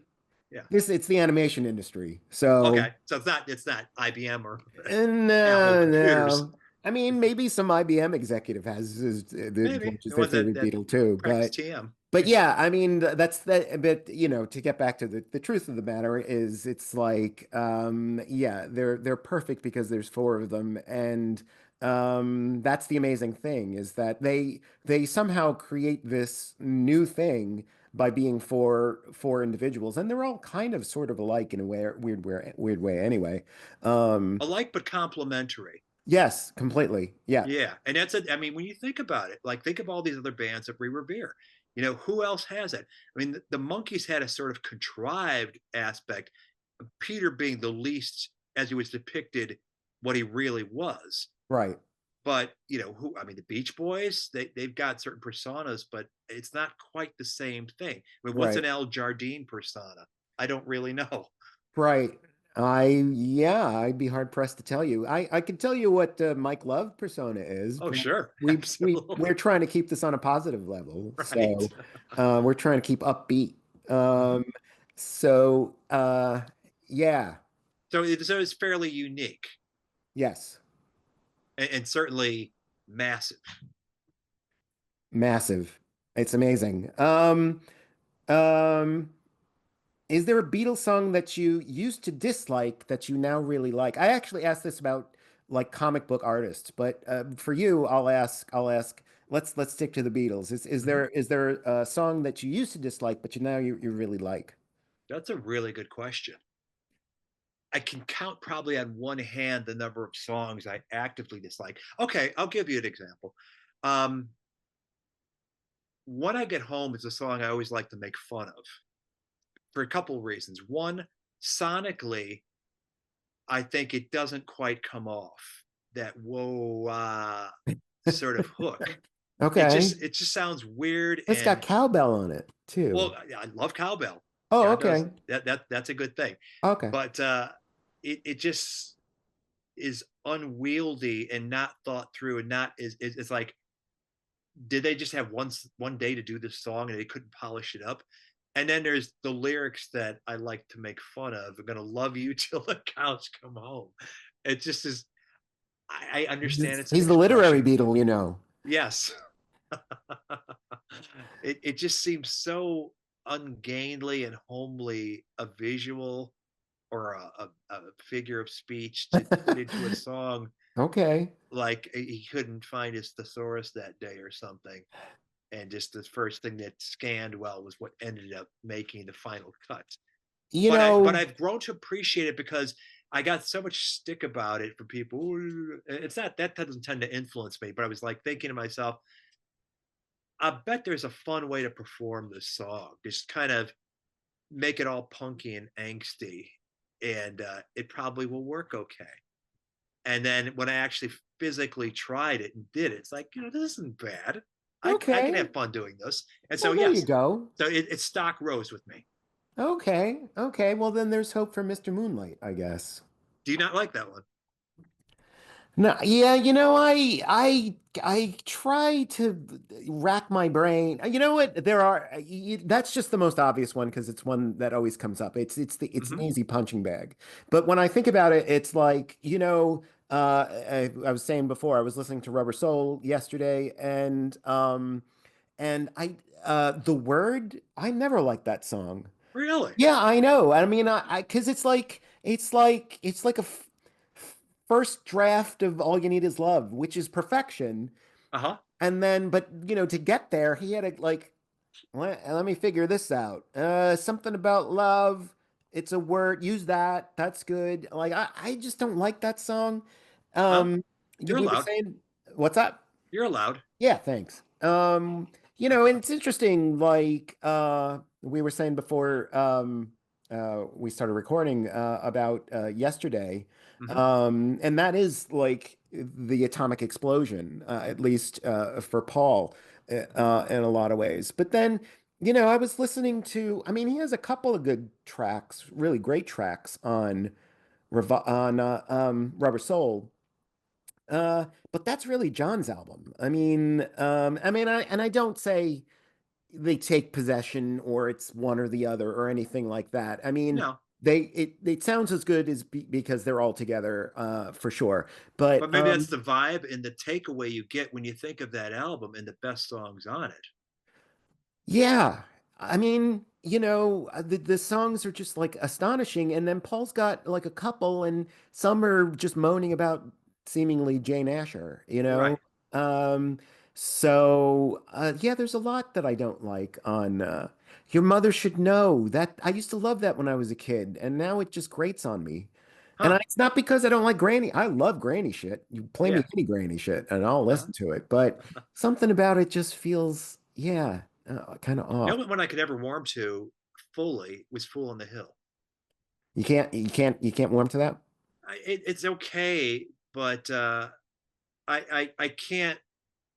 yeah, this it's the animation industry. So okay, so it's not IBM or Apple no, computers. no. I mean, maybe some IBM executive has the Maybe George is the their ones favorite that Beatle too, practice TM. but yeah, I mean that's that. But to get back to the truth of the matter is, it's like yeah, they're perfect because there's four of them, and that's the amazing thing is that they somehow create this new thing by being four individuals, and they're all kind of sort of alike in a weird way anyway. Um, Alike but complementary. yes, completely. Yeah, Yeah, and that's it. I mean, when you think about it, like think of all these other bands that we revere. Who else has it? I mean, the Monkees had a sort of contrived aspect, Peter being the least, as he was depicted, what he really was. right, But who? I mean, the Beach Boys, they've got certain personas, but it's not quite the same thing. I mean, what's right. an Al Jardine persona? I don't really know. Right. Yeah, I'd be hard pressed to tell you. I could tell you what Mike Love persona is, Oh, but sure, we're absolutely, trying to keep this on a positive level. right. So we're trying to keep upbeat. Mhm. Um, so yeah, So it's fairly unique yes, and certainly massive. massive. It's amazing. Um, Is there a Beatles song that you used to dislike that you now really like? I actually asked this about like comic book artists, but for you, I'll ask. Let's stick to the Beatles. Is Mhm. there a song that you used to dislike but you really like? That's a really good question. I can count probably on one hand the number of songs I actively dislike. Okay, I'll give you an example. Um, When I Get Home is a song I always like to make fun of for a couple of reasons. One, sonically, I think it doesn't quite come off that whoa sort of hook. It Okay, just it just sounds weird it's got and cowbell on it too. well, I love cowbell. Oh, God knows okay, that's a good thing. okay, But it just is unwieldy and not thought through and not is it's like did they just have one day to do this song and they couldn't polish it up? And then there's the lyrics that I like to make fun of. I'm gonna love you till the cows come home. It just is. I understand it's an he's the literary expression. Beatle. Yes, it just seems so ungainly and homely a visual or a figure of speech to put into a song Okay. like he couldn't find his thesaurus that day or something. And just the first thing that scanned well was what ended up making the final cut. You But know, I've grown to appreciate it because I got so much stick about it from people. It's not that doesn't tend to influence me, but I was like thinking to myself, I bet there's a fun way to perform this song. Just kind of make it all punky and angsty, and it probably will work okay. And then when I actually physically tried it and did it, it's like, this isn't bad. I can okay. have fun doing this. And so, Well, there you yes, go. so it's stock rose with me. Okay, okay. Well, then there's hope for Mr. Moonlight, I guess. Do you not like that one? No, yeah, I try to rack my brain. You know what? That's just the most obvious one because it's one that always comes up. It's an Hmm. easy punching bag. But when I think about it, it's like, I was saying before, I was listening to Rubber Soul yesterday, and the word, I never liked that song. Really? Yeah, I know. I mean, because it's like a first draft of All You Need Is Love, which is perfection. Uh huh. And then, but to get there, he had to like, let me figure this out. Something about love. It's a word. Use that. That's good. Like, I just don't like that song. Well, Um, you're we were allowed. saying, what's up? You're allowed. Yeah, thanks. And it's interesting, like we were saying before we started recording about yesterday. Hmm. And that is like the atomic explosion, at least for Paul, in a lot of ways. But then, I was listening to, I mean, he has a couple of good tracks, really great tracks on Rubber Soul. But that's really John's album. I don't say they take possession or it's one or the other or anything like that. I mean, No, it sounds as good as because they're all together, for sure. But but maybe that's the vibe and the takeaway you get when you think of that album and the best songs on it. yeah, I mean, the songs are just like astonishing, and then Paul's got like a couple, and some are just moaning about seemingly Jane Asher, you Right. know. Um, so yeah, there's a lot that I don't like on Your Mother Should Know. That I used to love that when I was a kid, and now it just grates on me. And Huh. it's not because I don't like Granny. I love Granny shit. You play me Yeah. any Granny shit, and I'll Uh-huh. listen to it. But something about it just feels, yeah, kind of The off. only one I could ever warm to fully was Fool on the Hill. You can't warm to that. It's okay, but I can't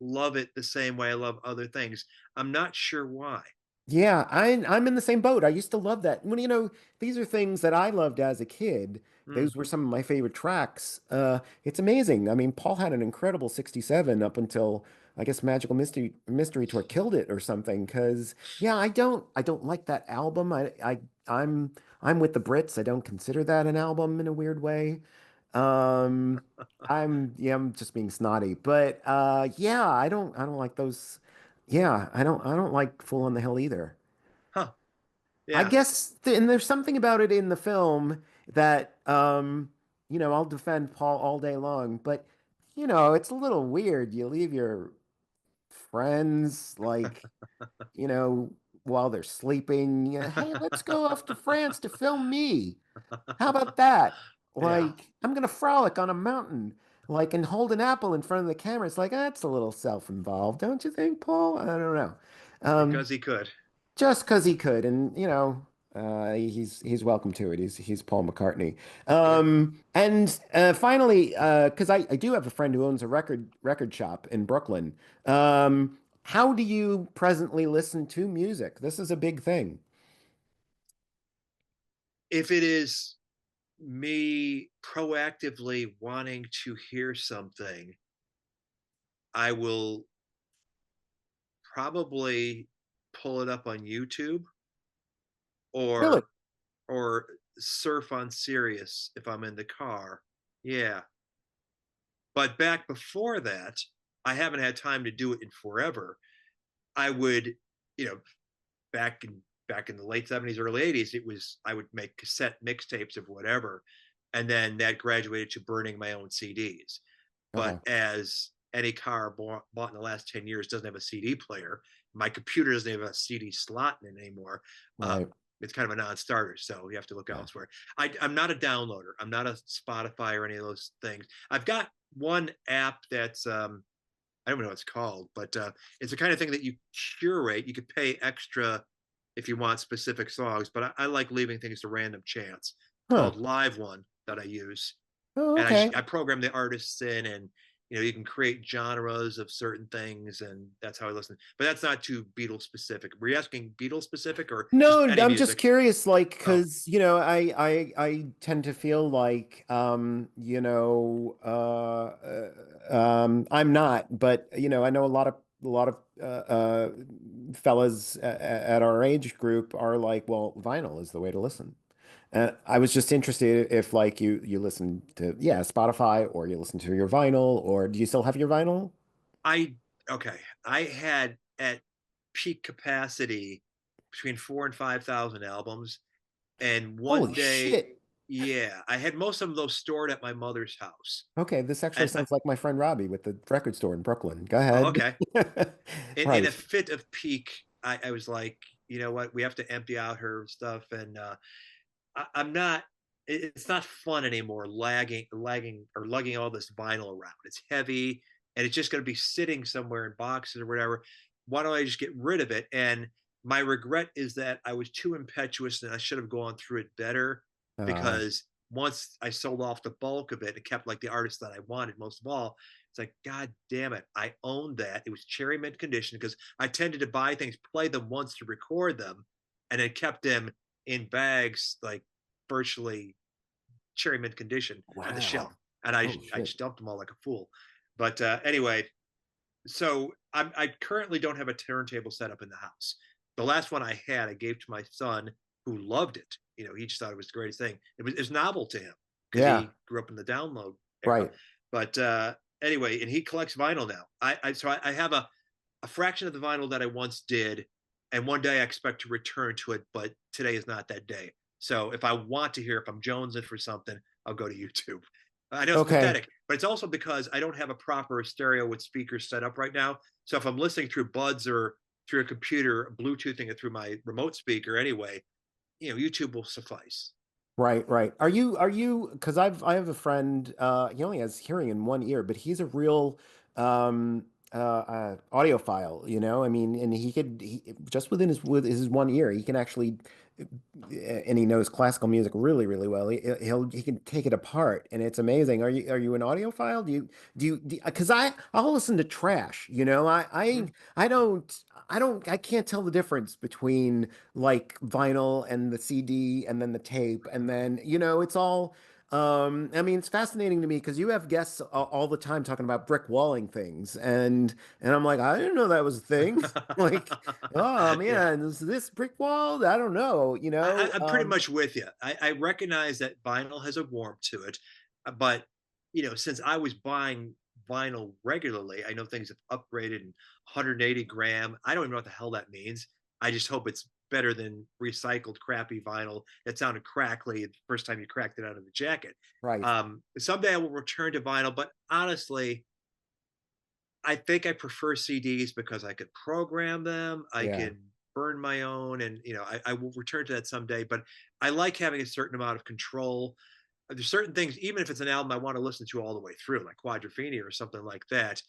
love it the same way I love other things. I'm not sure why. Yeah, I'm in the same boat. I used to love that. These are things that I loved as a kid. Mm. Those were some of my favorite tracks. It's amazing. I mean, Paul had an incredible 67 up until I guess Magical Mystery Tour killed it or something. Because yeah, I don't like that album. I'm with the Brits. I don't consider that an album in a weird way. Um, I'm just being snotty, but yeah, I don't like those. Yeah, I don't like Fool on the Hill either. Huh. I Yeah. guess and there's something about it in the film that I'll defend Paul all day long, but it's a little weird. You leave your friends like, you know, while they're sleeping. Hey, let's go off to France to film me. How about that? Yeah. Like, I'm gonna frolic on a mountain, like, and hold an apple in front of the camera. It's like, that's a little self-involved, don't you think, Paul? I don't know. Um, Because he could. just because he could, and he's welcome to it. He's Paul McCartney. Yeah. And finally, because I do have a friend who owns a record shop in Brooklyn. How do you presently listen to music? This is a big thing. If it is me proactively wanting to hear something, I will probably pull it up on YouTube Really? or or surf on Sirius if I'm in the car. Yeah. But back before that, I haven't had time to do it in forever. I would, you know, back in the late 70s, early 80s, it was I would make cassette mixtapes of whatever. And then that graduated to burning my own CDs. But Uh-huh. as any car bought in the last 10 years doesn't have a CD player, my computer doesn't have a CD slot in it anymore. Uh, Right. it's kind of a non-starter, so you have to look Yeah. elsewhere. I'm not a downloader. I'm not a Spotify or any of those things. I've got one app that's I don't know what it's called, but it's the kind of thing that you curate. You could pay extra if you want specific songs, but I like leaving things to random chance. It's Huh. called Live One that I use, Oh, and okay. I program the artists in, and you can create genres of certain things, and that's how I listen. But that's not too Beatles specific. Were you asking Beatles specific or just No, any I'm just music? curious, like, Oh, because I tend to feel like I'm not, but I know a lot of fellas at our age group are like, well, vinyl is the way to listen. And I was just interested if like you listen to, yeah, Spotify, or you listen to your vinyl, or do you still have your vinyl? I okay. I had at peak capacity between 4 and 5 thousand albums. And one Holy day, shit. yeah, I had most of those stored at my mother's house. Okay, this actually And sounds like my friend Robbie with the record store in Brooklyn. Go oh, ahead. okay. In a Right. fit of peak, I was like, you know what, we have to empty out her stuff, and I'm not. It's not fun anymore, lagging, or lugging all this vinyl around. It's heavy, and it's just going to be sitting somewhere in boxes or whatever. Why don't I just get rid of it? And my regret is that I was too impetuous, and I should have gone through it better. Uh, Because once I sold off the bulk of it and kept like the artist that I wanted most of all, it's like, God damn it, I owned that. It was cherry mint condition because I tended to buy things, play them once to record them, and then kept them in bags, like virtually cherry mint condition on the wow. shelf. and Oh I shit. just dumped them all like a fool. But anyway, so I currently don't have a turntable set up in the house. The last one I had, I gave to my son, who loved it. You know, he just thought it was the greatest thing. It's novel to him because Yeah. he grew up in the download era. Right. But anyway, and he collects vinyl now. I have a fraction of the vinyl that I once did, and one day I expect to return to it, but today is not that day. So if I want to hear, if I'm jonesing for something, I'll go to YouTube. I know it's Okay. pathetic, but it's also because I don't have a proper stereo with speakers set up right now. So if I'm listening through buds or through a computer, Bluetoothing it through my remote speaker anyway, YouTube will suffice. Right, right. Because I have a friend, he only has hearing in one ear, but he's a real audiophile, you know? I mean, and just with his one ear, he can actually and he knows classical music really, really well. He can take it apart, and it's amazing. Are you an audiophile? Because I'll listen to trash. You know, Mhm. I can't tell the difference between like vinyl and the CD and then the tape, and then it's all. I mean, it's fascinating to me because you have guests all the time talking about brick walling things, and I'm like, I didn't know that was a thing. Like, oh Yeah. man, is this brick wall? I don't know, I'm pretty much with you. I recognize that vinyl has a warmth to it, but since I was buying vinyl regularly, I know things have upgraded and 180 gram. I don't even know what the hell that means. I just hope it's better than recycled crappy vinyl that sounded crackly the first time you cracked it out of the jacket. Right, Someday I will return to vinyl, but honestly, I think I prefer CDs because I could program them. I yeah, can burn my own, and I will return to that someday. But I like having a certain amount of control. There's certain things, even if it's an album I want to listen to all the way through, like Quadrophenia or something like that.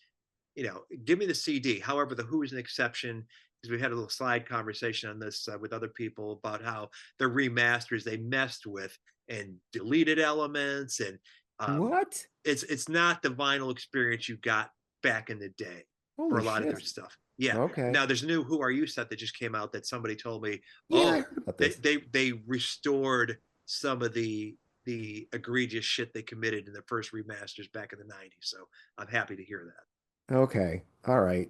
Give me the CD. However, the Who is an exception because we had a little side conversation on this with other people about how the remasters they messed with and deleted elements, and um, what? it's not the vinyl experience you got back in the day for Holy a lot of shit. their stuff. Yeah. Okay. Now there's a new Who Are You set that just came out that somebody told me, Yeah, I oh, heard about they this. they they restored some of the egregious shit they committed in the first remasters back in the 90s. So I'm happy to hear that. Okay. All right.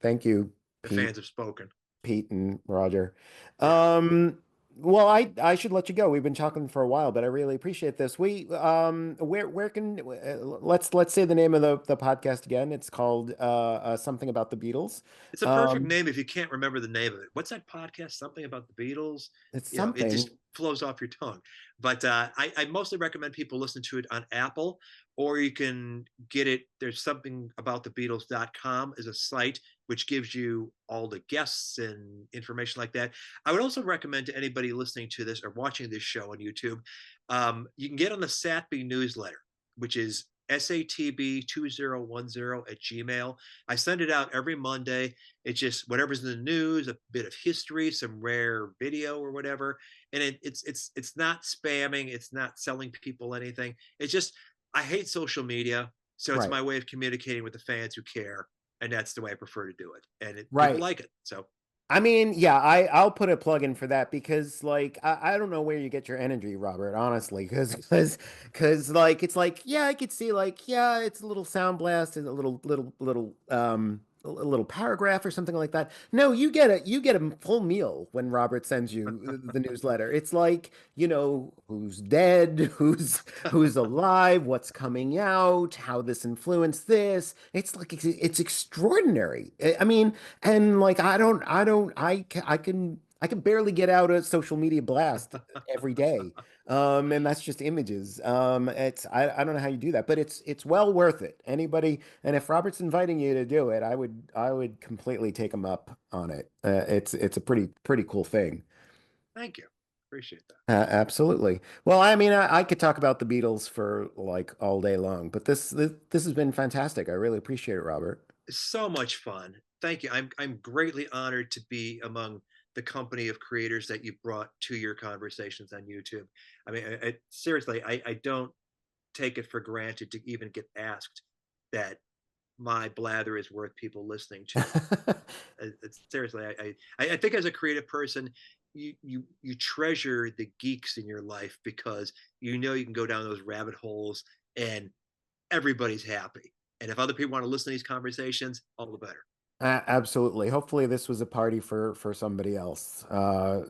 Thank you, The Pete. fans have spoken. Pete and Roger. Yeah. Well, I should let you go. We've been talking for a while, but I really appreciate this. Where can let's say the name of the podcast again. It's called something about the Beatles. It's a perfect Um, name if you can't remember the name of it. What's that podcast? Something about the Beatles. it's It just something. flows off your tongue. But I mostly recommend people listen to it on Apple, or you can get it. There's something about the Beatles.com is a site which gives you all the guests and information like that. I would also recommend to anybody listening to this or watching this show on YouTube, you can get on the SATB newsletter, which is SATB2010 at Gmail. I send it out every Monday. It's just whatever's in the news, a bit of history, some rare video or whatever. And it's not spamming, it's not selling people anything. It's just I hate social media, so it's Right. my way of communicating with the fans who care, and that's the way I prefer to do it. And people Right. like it. So I mean, yeah, I'll put a plug in for that because like I don't know where you get your energy, Robert, honestly, because like it's like yeah, I could see like yeah, it's a little sound blast and a little paragraph or something like that. No, you get a full meal when Robert sends you the newsletter. It's like, who's dead, who's alive, what's coming out, how this influenced this. It's like it's extraordinary. I mean, and like I can barely get out a social media blast every day. And that's just images. I don't know how you do that, but it's well worth it. Anybody, and if Robert's inviting you to do it, I would completely take him up on it. It's a pretty cool thing. thank you. Appreciate that. Absolutely. Well, I mean, I could talk about the Beatles for like all day long, but this has been fantastic. I really appreciate it, Robert. So much fun. Thank you. I'm greatly honored to be among the company of creators that you've brought to your conversations on YouTube. I mean, seriously, I don't take it for granted to even get asked that my blather is worth people listening to. Seriously, I think as a creative person, you treasure the geeks in your life because you know you can go down those rabbit holes and everybody's happy. And if other people want to listen to these conversations, all the better. Absolutely. Hopefully this was a party for somebody else.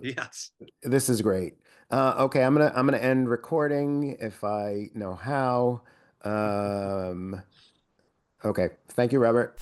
Yes. This is great. Okay, I'm gonna end recording if I know how. Um, okay. Thank you, Robert.